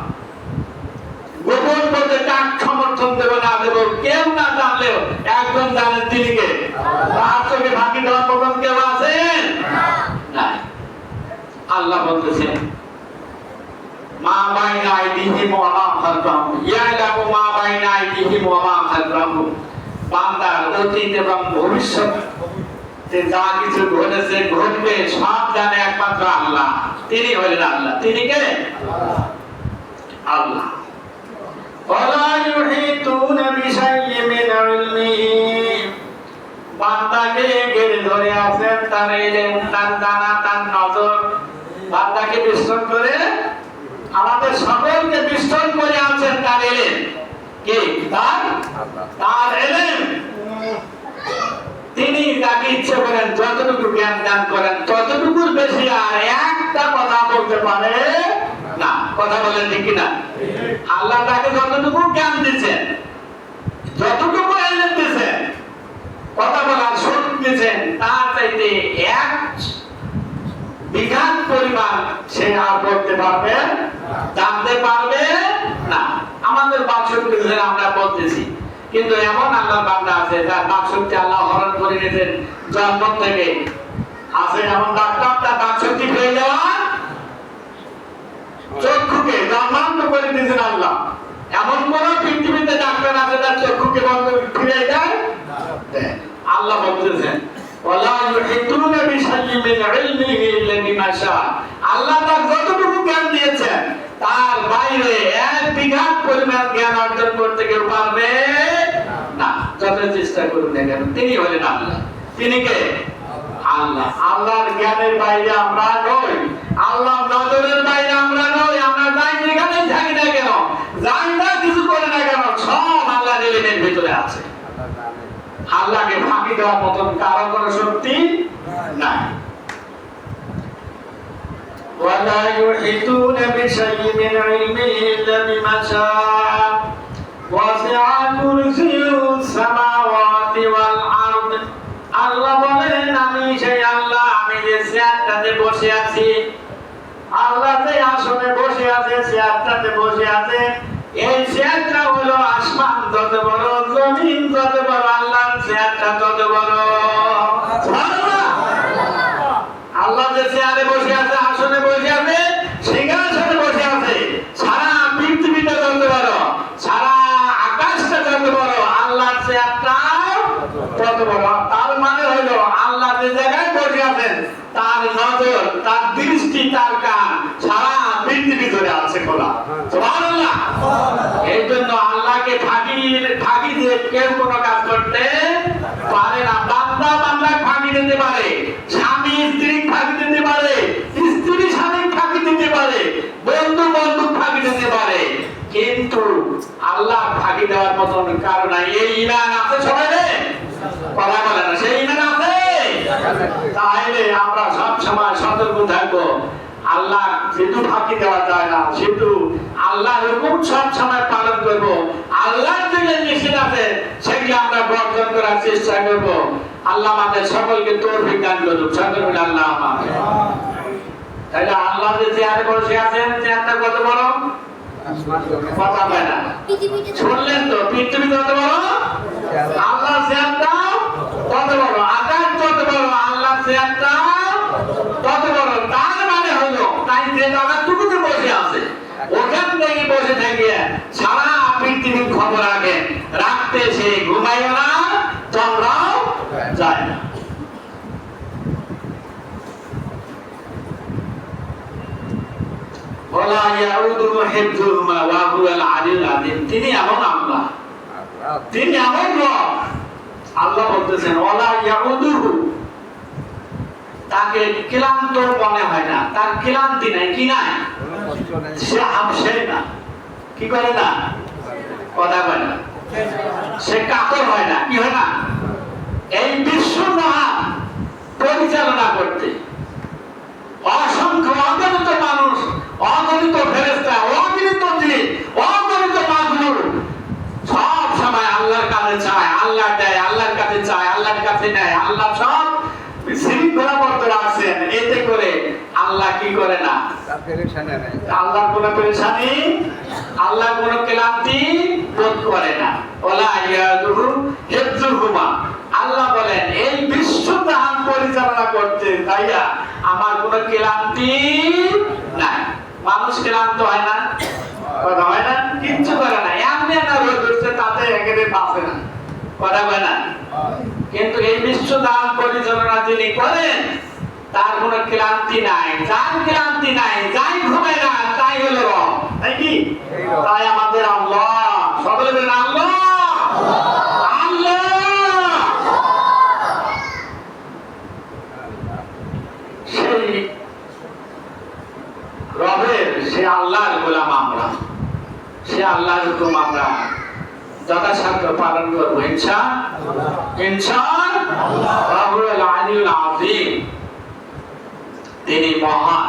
গোপন করতে কাক সমর্থন দেব না দেব, কেউ না জানলেও একজন জানেন, তিনি কে? তার চোখে ফাঁকি দেওয়ার মতন কেউ আছেন? নাই। আল্লাহ বলতেছেন, মা বাইনা আইদিহিম ওয়া মা খালফাহুম, ইয়ালামু মা বাইনা আইদিহিম ওয়া মা খালফাহুম। বান্দার অতীত এবং ভবিষ্যতে যা কিছু ঘটেছে, ঘটবে, সব জানে একমাত্র আল্লাহ। তিনি হলেন আল্লাহ। তিনি কে? আল্লাহ। ওয়ালা ইউহিতুনা বিশাইইন মিন ইলমিহি, বান্দাকে ঘিরে ধরে আছেন তার ইলম, তার জানা, তার নজর। বান্দাকে বেষ্টন করে, আমাদের সকলকে বেষ্টন করে আছেন তার ইলম। কি? তার ইলম। তিনি যাকে ইচ্ছে করেন যতটুকু জ্ঞান দান করেন, ততটুকুর বেশি আর একটা কথা বলতে পারে না। কথা বলেন ঠিক কিনা? আল্লাহ তাকে যতটুকু জ্ঞান দিচ্ছেন, যতটুকু ইলম দিচ্ছেন, কথা বলার শক্তি দিচ্ছেন, তার চাইতে এক বিঘাত পরিমাণ সে আর বলতে পারবে, জানতে পারবে না। আমাদের বাকশক্তি আমরা বলতেছি, কিন্তু এমন আল্লাহর বান্দা আছে যার বাকশক্তি আল্লাহ হরণ করে নিয়েছেন জন্ম থেকে। আছে এমন ডাক্তার, তার বাকশক্তি পেয়ে যাওয়া চক্ষুকে জন্মান্ত করে দিয়েছেন আল্লাহ। এমন কোন পৃথিবীতে ডাক্তার আছে তার চক্ষুকে বন্ধ ফিরে দেয়? আল্লাহ বলতেছেন, ওয়ালা ইউহিতুনা বিশাইইন মিন ইলমিহি ইল্লা বিমা শাআ। আল্লাহ তার যতটুকু জ্ঞান দিয়েছেন তার বাইরে এক বিঘাত পরিমাণ জ্ঞান অর্জন করতে কেউ পারবে না, যত চেষ্টা করুন না কেন। তিনি হলেন আল্লাহ। তিনি কে? আল্লাহ। আল্লাহর জ্ঞানের বাইরে আমরা নই, আল্লাহর নজরের বাইরে আমরা নই। আমরা যাই যেখানেই থাকি না কেন, যাই না কিছু করে না কেন, সব আল্লাহর ইলমের ভিতরে আছে। আল্লাহকে ফাঁকি দেওয়ার মতন কারো কোনো শক্তি নাই। ওয়ালা ইউহিতুনা বিশাইইন মিন ইলমিহি ইল্লা বিমা শাআ ওয়াসি'a কুরসিয়ুস সামাওয়াতি ওয়াল আরদ। আল্লাহ বলেন, আমি সেই আল্লাহ, আমি যে চেয়ারটাতে বসে আছি, আল্লাহ যে আসনে বসে আছে, চেয়ারটাতে বসে আছে, এই চেয়ারটা হলো আসমান যত বড়, জমিন যত বড়, আল্লাহর চেয়ারটা তত বড়। আল্লাহ যে চেয়ারে বসে আছে, আসনে বসে আছে, সিংহাসনে বসে আছে, সারা পৃথিবীটা যত বড়, সারা আকাশটা যত বড়, আল্লাহর চেয়ারটা তত বড়। তার মানে হলো আল্লাহ যে জায়গায় বসে আছেন, তার নজর, তার দৃষ্টি, তার কান সারা পৃথিবী ধরে আছে খোলা। সুবহানাল্লাহ। এই জন্য আল্লাহকে ফাঁকি দিয়ে কেউ কোনো কাজ করতে পারে না। বান্দা ফাঁকি দিতে পারে, স্বামী স্ত্রী ফাঁকি দিতে পারে, স্ত্রী স্বামী ফাঁকি দিতে পারে, বন্ধু ফাঁকি দিতে পারে, কিন্তু আল্লাহ ফাঁকি দেওয়ার মতন কারণ নাই। এই ঈমান আছে সবাই কথা বলে না, সেই ঈমান আছে। তাহলে আমরা সব সময় সতর্ক থাকবো। আল্লাহ যেহেতু ফাঁকি দেওয়া যায় না, সেহেতু আল্লাহ হুকুম সব সময় পালন করবো। আল্লাহর যে নিষেধ আছে সেগুলো আমরা বর্জন করার চেষ্টা করবো। আল্লাহ আমাদের সকলকে তৌফিক দান করুক। সকল মিলে আল্লাহ আমাকে। তাহলে আল্লাহ যে চেয়ারে বসে আছেন, চেয়ারটা কত বড়? কথা বলে না, শুনলেন তো? পৃথিবী কত বড়, আল্লাহ চেয়ারটা কত বড়, আকাশ কত বড়, আল্লাহ চেয়ারটা কত বড়। তার মানে হলো তাই যে জায়গাটুকুতে বসে আছে, ওখান থেকে বসে থেকে সারা পৃথিবীর খবর রাখতে সে ঘুমাইও না, চন্দ্রাও যায় না। ওয়ালা ইয়াউদুহু হিফযুহুমা ওয়া হুয়াল আলিয়্যুল আযীম। তিনি এমন আল্লাহ, তিনি এমন রব। আল্লাহ বলতেছেন ওয়ালা ইয়াউদুহু, তাকে ক্লান্ত মনে হয় না, তার ক্লান্তি নাই। কি নাই? সে হাঁপসে না, কি করে না, কথা বলে না, সে কাতর হয় না, কি হয় না। এই বিশ্ব মহান পরিচালনা করতে অসংখ্য অগণিত মানুষ, অগণিত ফেরেশতা, অগণিত জিন, অগণিত মাখলুক সব সময় আল্লাহর কাছে চায়, আল্লাহ দেয়, আল্লাহর কাছে চায়, আল্লাহর কাছে নেয়। আল্লাহ সব শৃঙ্খলাবদ্ধ রাখছেন, এতে করে আল্লাহ কি করে না, আল্লাহর কোনো পেরেশানি, আল্লাহর কোনো ক্লান্তি বোধ করে না। ওয়ালা ইয়াউদুহু হিফযুহুমা। আল্লাহ বলেন এই বিশ্বজাহান পরিচালনা করতে তাইয়া আমার কোনো ক্লান্তি নাই। মানুষ ক্লান্ত হয় না, কথা হয় না, কিচ্ছু করে না, এমনি একটা রোদ উঠছে তাতে একেবারে বাঁচে না, কথা হয় না। কিন্তু এই বিশ্বজাহান পরিচালনা যিনি করেন তার কোনো ক্লান্তি নাই, যার ক্লান্তি নাই, যাই ঘুমায় না, তাই হলো রব, তাই কি? তাই আমাদের আল্লাহ, সকলে বলেন আল্লাহ, আল্লাহ। সেই রবের, সে আল্লাহর গোলাম আমরা, সে আল্লাহর হুকুম আমরা যথাসাধ্য পালন করবো ইনশাআল্লাহ। তিনি মহান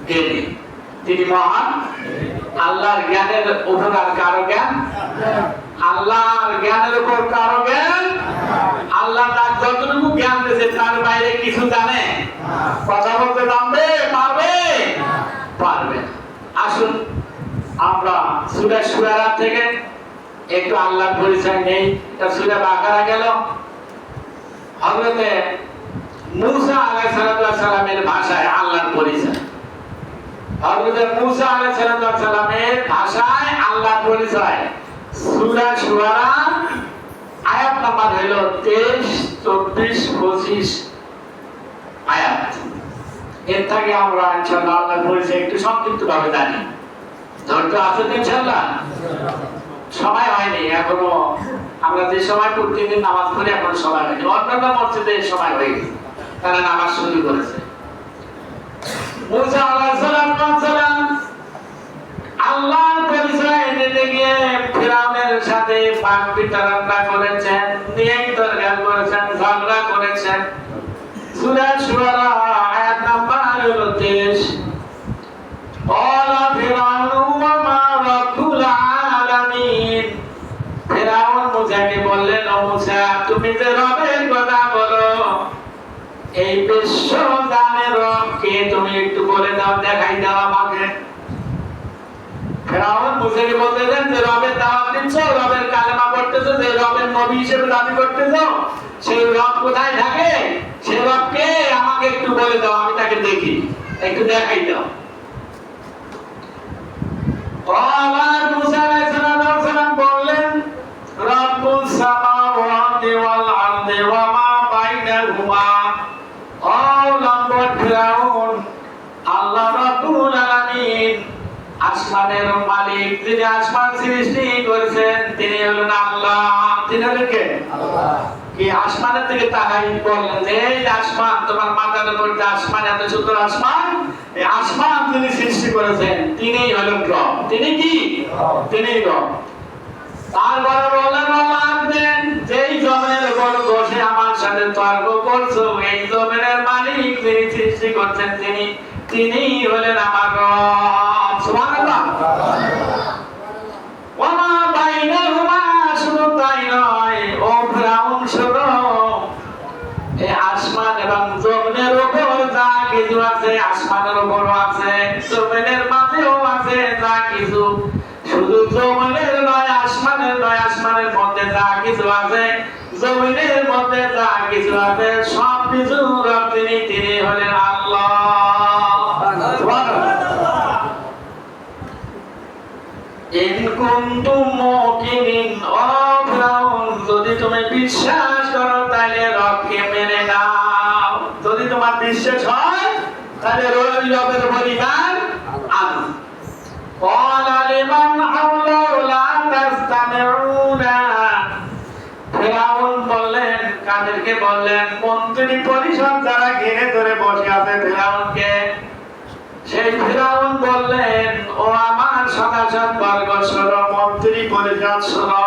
জ্ঞানী, তিনি মহান। আল্লাহর জ্ঞানের উপর আর কারো জ্ঞান, আল্লাহর জ্ঞানের উপর কারো জ্ঞান। আল্লাহ তার যতটুকু জ্ঞান দিয়েছে তার বাইরে কিছু জানে, কথা বলতে জানবে, পারবে? পারবে। আসুন আমরা সূরা শুআরা থেকে একটু আল্লাহর পরিচয় নেই। এটা সূরা বাকারা গেল। হযরতে মূসা আলাইহিস সালামের ভাষায় আল্লাহর পরিচয়, হযরতে মূসা আলাইহিস সালামের ভাষায় আল্লাহর পরিচয়। সূরা শুআরা আয়াত নাম্বার হলো 23, 24, 25 আয়াত। এর থেকে আমরা ইনশাআল্লাহ আল্লাহর পরিচয় একটু সংক্ষিপ্তভাবে জানি। ধৈর্য আছে তো ইনশাআল্লাহ? সময় হয়নি এখনো, আমরা যে সময় প্রতিদিন নামাজ পড়ি এখন সময় হয়নি। অন্যান্য মসজিদে সময় হয়ে গেছে, তারা নামাজ শুরু করেছে। মূসা আলাইহিস সালাম আল্লাহর পরিচয় দিতে গিয়ে ফিরআউনের সাথে বাক বিতরণা করেছেন, নিয়ে তর্ক করেছেন, ঝগড়া করেছেন। সূরা শুআরা আয়াত নাম্বার 23। ফিরআউন মূসাকে বললেন, ও মূসা, তুমি যে রবের কথা বলো, এই বিশ্ব জানে রব কে তুমি একটু বলে দাও, দেখাই দাও আমাকে। ফেরাউন মুসাকে বলতেছেন যে রবের দাওয়াত দিচ্ছ, রবের কালেমা পড়তেছো, যে রবের নবী হিসেবে দাবি করতেছো, সেই রব কোথায় থাকে, সেই রবকে আমাকে একটু বলে দাও, আমি তাকে দেখি, একটু দেখাই দাও। আবার মুসা আলাইহিস সালাম বললেন রব্বুস সামাওয়াতি ওয়াল আরদি ওয়া মা বাইনাহুমা। ও লম্বট ফিরাউন, আল্লাহ রাব্বুল আলামিন আসমানের মালিক, যিনি আসমান সৃষ্টি করেছেন তিনি হলেন আল্লাহ। তিনি হলেন কে? আল্লাহ। কি আসমানের দিকে তাকাই বললেন যে এই আসমান, তোমার মাথার উপর যে আসমান, এত সুন্দর আসমান, এই আসমান যিনি সৃষ্টি করেছেন তিনিই হলেন রব। তিনি কি? তিনিই রব। তারপরে বললেন আল্লাহ, যেই জমিনের উপর বসে আমার সাথে তর্ক করছো, এই জমিনের মালিক যিনি সৃষ্টি করছেন তিনিই হলেন আমার রব। সুবহানাল্লাহ। ওয়া মা বাইনাহুমা, শুধু তাই নয় ও ফিরাউন শোনো, এই আসমান এবং জমিনের উপর যা কিছু আছে, আসমানের উপরও আছে, জমিনের মাঝেও আছে যা কিছু, শুধু জমিনের নয়, আসমানের নয়, আসমানের মধ্যে যা কিছু আছে, জমিনের মধ্যে যা কিছু আছে, সব কিছু রব তিনি হলেন আল্লাহ। ইন কুনতুম মুকিনিন, ও ফিরাউন, যদি তুমি বিশ্বাস করো তাহলে রবকে মেনে নাও। যদি তোমার বিশ্বাস হয় তাহলে রবের পরিবার আনো। ক্বালা লিমান হাওলাহু লা তাসতামিউনা। ফিরাউন বললেন, কাদেরকে বললেন? মন্ত্রী পরিষদ যারা ঘিরে ধরে বসে আছে ফিরাউনকে, সেই ফিরাউন বললেন, ও আমার সভাসদ বর্গ শোনো, মন্ত্রী পরিষদ শোনো,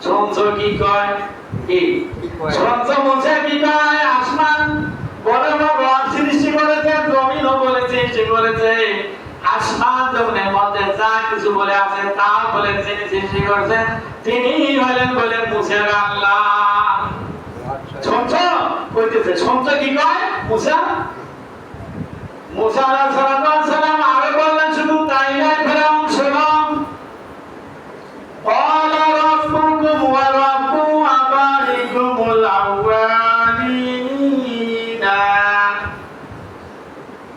শুনছো কি কয়? কি শুনছো? মুসা কি কয়? আসমান বড় বড় সৃষ্টি করেছে, জমিনও বলে সৃষ্টি করেছে, আসমান জমিনের মধ্যে যা কিছু বলে আছে তা বলে তিনি সৃষ্টি করেছেন, তিনি হলেন বলে মুসার আল্লাহ। শুনছো? কইতেছে শুনছো কি কয় মুসা? মুসা আলাইহিস সালাম আরো বললেন, শুধু তাই নয় ফিরাউন শোনো, ক্বালা রাব্বুকুম ওয়া রাব্বু আবাইকুমুল আউয়ালিনা।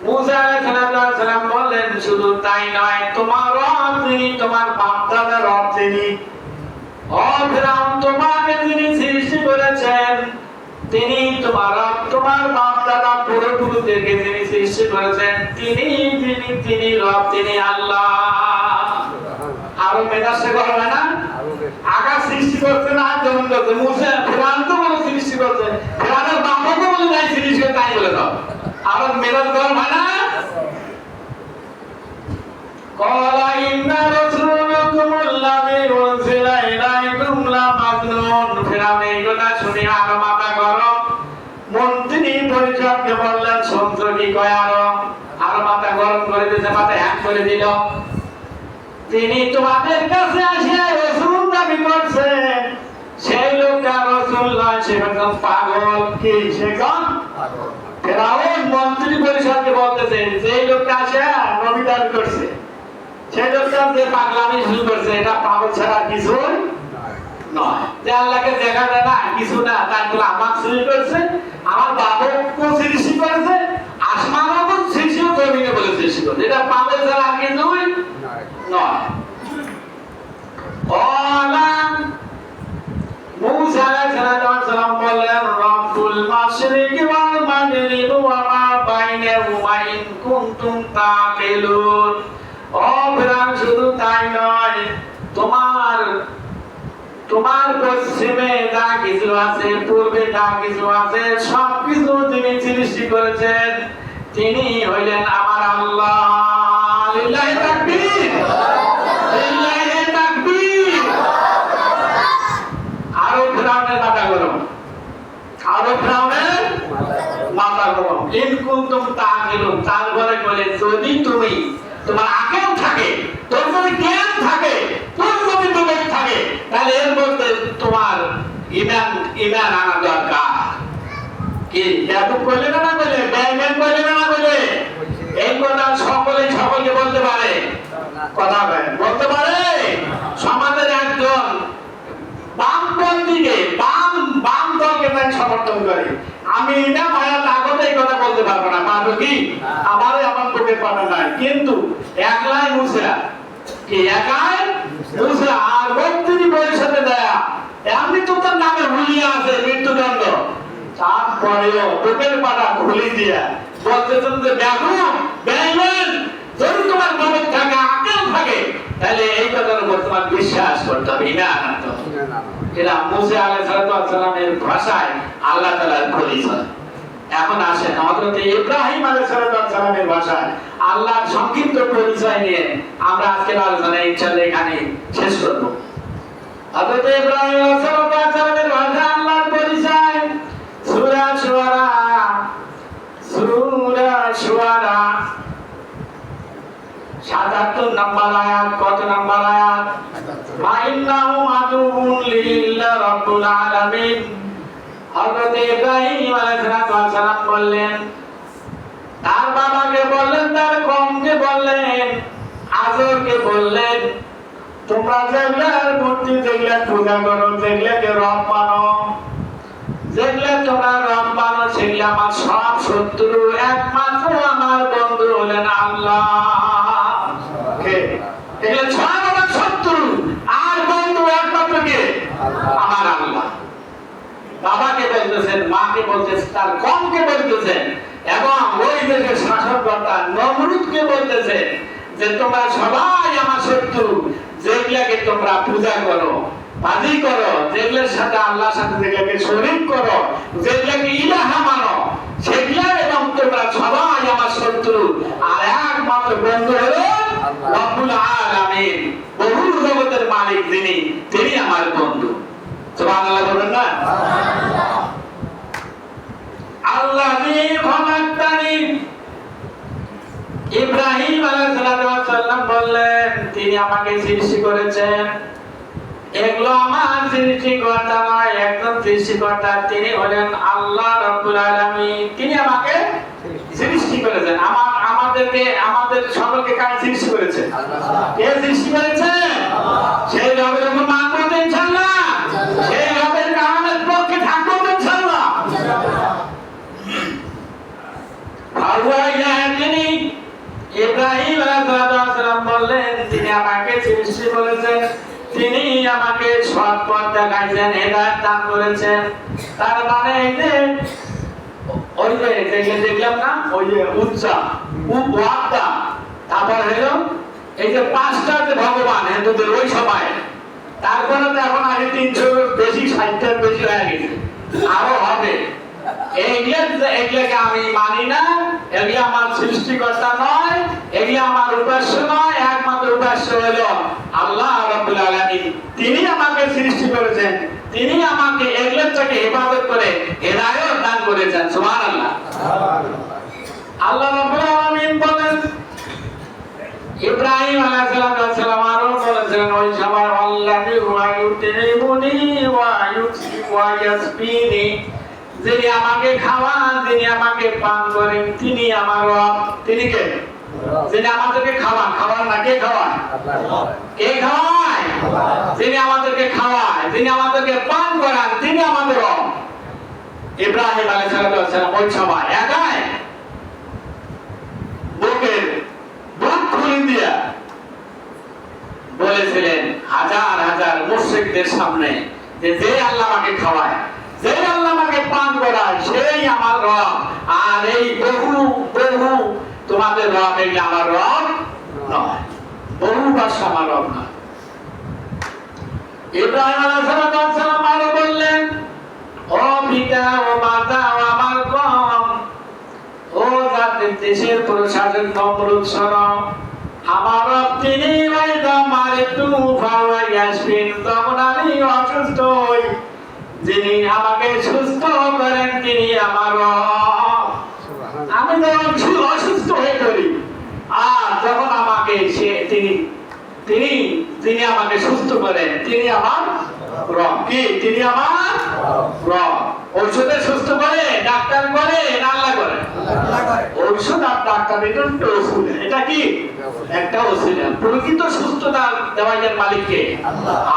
মুসা আলাইহিস সালাম বললেন, শুধু তাই নয়, তোমার রব যিনি, তোমার বাপ-দাদার রব যিনি, ও ফিরাউন, তোমাকে যিনি সৃষ্টি করেছেন তিনি তোমার রব, তোমার বাপ-দাদা পূর্বপুরুষদেরকে যিনি সৃষ্টি করেছেন তিনি রব, তিনি আল্লাহ। আরো মেজাজে করবে না? আকাশ সৃষ্টি করছে না, জমিন করছে, মুসা ফিরাউন তো বলে সৃষ্টি করছে, ফিরাউনের বাবা তো বলে নাই সৃষ্টি করে, তাই বলে দাও। আরো মেজাজ গরম হয় না? ক্বালা ইন্না রাসূলাকুমুল্লাযী উরসিলা ইলাইকুম লামাজনুন। ফিরাউন এই কথা শুনে আরো মাথা গরম। মন্ত্রী পরিষদকে বললেন, শুনছো কি কয়? আরো মাথা গরম করে দিয়েছে, মাথা হ্যাং করে দিল। তিনি তোমাদের কাছে আসিয়া রাসূল দাবি করছেন, সেই লোকটা রাসূল নয়, সে একদম পাগল। কি সে কোন পাগল? ফিরাউন মন্ত্রী পরিষদকে বলতেছে, যে লোকটা আসিয়া নবী দাবি করছে, সেই লোকটা যে পাগলামি শুরু করছে, এটা পাগল ছাড়া কিছুই নয়। যে আল্লাহকে দেখা যায় না, কিছু না, তাই বলে আমার সৃষ্টি করছে, আমার বাপকে সৃষ্টি করেছে, আসমানও সৃষ্টি, জমিনে বলে সৃষ্টি করেছে, এটা পাগল ছাড়া আর কিছুই নয়। মুসা আলাইহিস সালাম বললেন, রব্বুল মাশরিকি ওয়াল মাগরিবি ওয়া মা বাইনাহুমা ইন কুনতুম তাকিলুন। ও ফিরাউন, শুধু তাই নয়, তোমার পশ্চিমে যা কিছু আছে, পূর্বে যা কিছু আছে, সবকিছু যিনি সৃষ্টি করেছেন তিনি হইলেন আমার আল্লাহ। লিল্লাহি তাকবীর, লিল্লাহি তাকবীর। আরো ফিরাউনের মাথা গরম, আরো ফিরাউনের মাথা গরম। ইন কুনতুম তাকিলুন, তারপরে বলে, যদি তুমি, তোমার আকল থাকে, তোর যদি জ্ঞান থাকে, তোর যদি বিবেক থাকে, তাহলে এর মধ্যে তোমার ঈমান আনা দরকার। কি বেয়াদব করলে না বলে, বেঈমান করলে না বলে, কথা বলেন, বলতে পারে সমাজের একজন বামপন্থীকে বাম দলকে তাই সমর্থন করে। আমি না ভাইয়া তাগতে এই কথা বলতে পারবো না, পারবো কি? আমারও এমন তোকে কথা নাই, কিন্তু একলাই মুসরা কি একাই মুসরা আর বক্তৃতি পরিষদে দেয়া এমনি তো তার নামে হুলিয়া আছে মৃত্যুদণ্ড, তারপরেও তোকের পাটা খুলি দিয়া বলতেছেন যে দেখো বেঈমান, যদি তোমার মনে থাকে আকেল থাকে তাহলে এই কথার উপর তোমার বিশ্বাস করতে হবে। না এটা মুসা আলাইহিস সালামের ভাষায় আল্লাহ তাআলার পরিচয়। এখন আসেন হযরত ইব্রাহিম আলাইহিস সালামের ভাষায় আল্লাহর সংক্ষিপ্ত পরিচয় নিয়ে আমরা আজকের আলোচনা ইনশাআল্লাহ এখানে শেষ করব। হযরত ইব্রাহিম আলাইহিস সালামের ভাষায় আল্লাহর পরিচয় সূরা শুআরা ৭৭ নম্বর আয়াত। কত নম্বর আয়াত? ফাইন্নাহু আদুউন লিল্লাহি রাব্বিল আলামিন। হযরত ইব্রাহিম আলাইহিস সালাম বললেন, তার বাবাকে বললেন, তার কওমকে বললেন, আজরকে বললেন, তোমরা যেগুলার মূর্তি যেগুলা পূজা করো, যেগুলাকে রব মানো, যেগুলা তোমরা রব মানো, সেগুলা আমার সব শত্রু, একমাত্র আমার বন্ধু হলেন আল্লাহ। এগুলো সব আমার শত্রু আর বন্ধু একমাত্র কে? আমার আল্লাহ। বাবাকে বলতেছেন, মাকে বলতেছেন, তার কওমকে বলতেছেন, এবং ওই দেশের শাসককর্তা নমরুদকে বলতেছেন যে তোমরা সবাই আমার শত্রু, যেগুলাকে তোমরা পূজা করো, বাজি করো, যেগুলোর সাথে আল্লাহর সাথে যেগুলাকে শরীক করো, যেগুলাকে ইলাহা মানো, সেগুলা এবং তোমরা সবাই আমার শত্রু, আর একমাত্র বন্ধু হলো রব্বুল আলামিন, বহু জগতের মালিক যিনি, তিনি আমার বন্ধু। সুবহানাল্লাহ বলেন না? আল্লাযী খলাকানি। ইব্রাহিম আলাইহিস সালাম বললেন, তিনি আমাকে সৃষ্টি করেছেন। এগুলো আমার সৃষ্টিকর্তা নয়, একজন সৃষ্টিকর্তা, তিনি হলেন আল্লাহ রাব্বুল আলামিন। তিনি আমাকে সৃষ্টি করেছেন। আমাদের সকলকে কার সৃষ্টি করেছে? কে সৃষ্টি করেছে? সেই রবের উপর মানব তো ইনশাআল্লাহ, সেই রবের কারণের পক্ষে থাকবো তো ইনশাআল্লাহ। তিনি ইব্রাহিম আলাইহিস সালাম বললেন, তিনি আমাকে সৃষ্টি করেছেন, তিনি আমাকে সৎ পথ দেখাইছেন, হেদায়েত দান করেছেন। তার মানে এই যে ওই যে দেখলাম না, ওই যে উচ্চা ওয়াদা, তারপর হলো এই যে পাঁচটা যে ভগবান হিন্দুদের ওই সময়, তারপরে তো এখন আগে ৩০০ বেশি, ৬০টার বেশি হয়ে গেছে, আরো হবে। এগুলাকে আমি মানি না, এগুলা আমার সৃষ্টিকর্তা নয়, এগুলা আমার উপাস্য নয়, একমাত্র উপাস্য হলো আল্লাহ রাব্বুল আলামিন। তিনি আমাকে সৃষ্টি করেছেন, তিনি আমাকে এগুলোর থেকে হেফাজত করে হেদায়েত দান করেছেন। সুবহানাল্লাহ। আল্লাহ রাব্বুল আলামিন বলেন, ইব্রাহিম আলাইহিস সালাম আরো বলেছেন ওই সময়, আল্লাযী হুয়া ইউতিমুনি ওয়া ইয়াসফিনি, যিনি আমাকে খাওয়ান, যিনি আমাকে পান করেন, তিনি আমার রব। তিনি কে? যিনি আমাদেরকে খাওয়ান। খাওয়ান না, কে খাওয়ায়? কে খাওয়ায়? যিনি আমাদেরকে খাওয়ায়, যিনি আমাদেরকে পান করান, তিনি আমাদের রব। ইব্রাহিম আলাইহিস সালাম ওই সময় একাই বুকের বুক খুলে দিয়া বলেছিলেন হাজার হাজার মুশরিকদের সামনে যে যে আল্লাহ আমাকে খাওয়ায়, যে আল্লাহ আমাকে পান করায়, সেই আমার রব। আর এই বহু বহু তোমাদের রব, এগুলো আমার রব নয়, বহু ভাষা আমার রব নয়। ইব্রাহিম আলাইহিস সালাম আরো বললেন, ও পিতা, ও মাতা, ও আমার কওম, ও জাতির দেশের প্রশাসক নমরুদ, শোনো, আমার রব তিনি ওয়াইদা মারিতু ফাওয়া ইয়াসফিন, যখন আমি অসুস্থ হই, যিনি আমাকে সুস্থ করেন, তিনি আমার রব। আমি যখন অসুস্থ হয়ে পড়ি, আর যখন আমাকে তিনি আমাকে সুস্থ করেন, তিনি আমার রব। কি? তিনি আমার রব। ঔষধে সুস্থ করে, ডাক্তার করে না আল্লাহ করে? ঔষধ আর ডাক্তার এটা একটা ওষুধ। এটা কি একটা ওষুধ। প্রকৃত সুস্থতা দেওয়ার মালিককে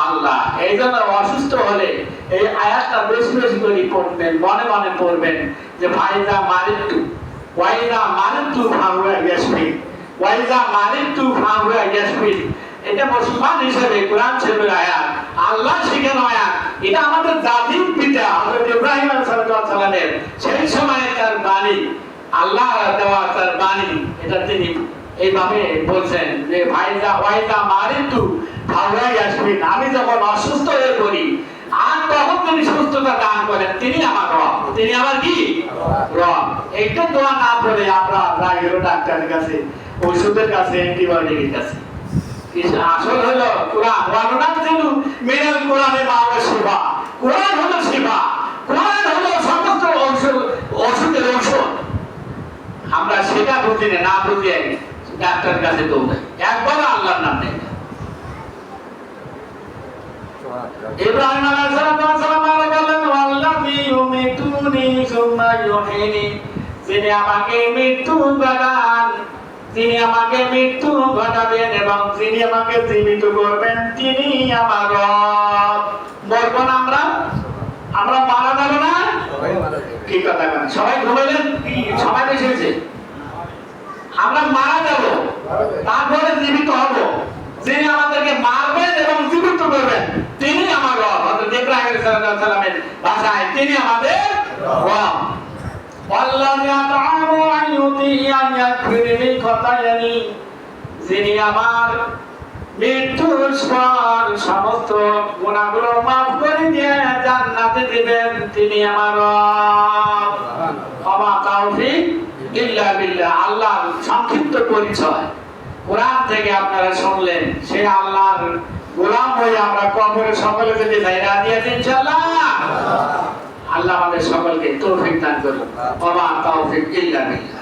আল্লাহ। এই জন্য অসুস্থ হলে এই আয়াতটা বেশি বেশি করে পড়বেন, মনে মনে পড়বেন যে ভাইজা মারিতু ওয়াইজা মারিতু ফাহুয়া ইয়াসমিন, ওয়াইজা মারিতু ফাহুয়া ইয়াসমিন। এটা মুসলমান হিসেবে কোরআন শরীফের আয়াত, আল্লাহ শিখানো আয়াত। এটা আমাদের জাতির পিতা হযরত ইব্রাহিম আলাইহিস সালামের সেই সময় তার বাণী, আল্লাহ দেওয়া তার বাণী। এটা তিনি এইভাবে বলছেন যে ভাইজা ওয়াইজা মারিতু ফাহুয়া ইয়াসমিন, আমি যখন অসুস্থ হয়ে পড়ি আর তখন তিনি সুস্থতা দান করেন, তিনি আমার রব। তিনি আমার কি রব। এইটা দোয়া না পড়ে আমরা যাই হলো ডাক্তারের কাছে, ওষুধের কাছে, অ্যান্টিবায়োটিকের কাছে। আসল হলো কোরআন। ওয়ানুনাজ্জিলু মিনাল কোরআনি মা হুয়া শিফা। কোরআন হলো শিফা, কোরআন হলো সমস্ত ওষুধের ঔষধ। আমরা সেটা বুঝি না, বুঝিয়ে ডাক্তারের কাছে দৌড়াই, একবার আল্লাহর নাম নেই। ইব্রাহিম আলাইহিস সালাম বললেন ওয়াল্লাযী ইউমিতুনি সুম্মা ইউহয়িনি, যিনি আমাকে মৃত্যু ঘটান, যিনি আমাকে মৃত্যু ঘটাবেন এবং যিনি আমাকে জীবিত করবেন, তিনি আমার রব। মরবো না আমরা? আমরা মারা যাবো না? কি কথা বলেন? সবাই ঘুমালেন? সবাই এসেছে? আমরা মারা যাব, তারপরে জীবিত হব। যিনি আমাদেরকে মারবেন এবং জীবিত করবেন, তিনি আমার রব। হযরত ইব্রাহিম আলাইহিস সালামের ভাষায় তিনি আমাদের রব। আল্লাহু আতআমু আইয়ুদিয়ান ইয়াগফিরলি খতায়ানি, যিনি আমার মৃত্যুর পর সমস্ত গুনাহগুলো মাফ করে দিয়ে জান্নাতে দিবেন, তিনি আমার রব। ওয়া তাওফিক ইল্লা বিল্লাহ। আল্লাহর সংক্ষিপ্ত পরিচয় কোরআন থেকে আপনারা শুনলেন। সেই আল্লাহর গোলাম হয়ে আমরা কবরে সকলে যদি যাই রাজি আছি ইনশাআল্লাহ। আল্লাহ আমাদের সকলকে তৌফিক দান করুন। ওয়া তাওফিক ইল্লা বিল্লাহ।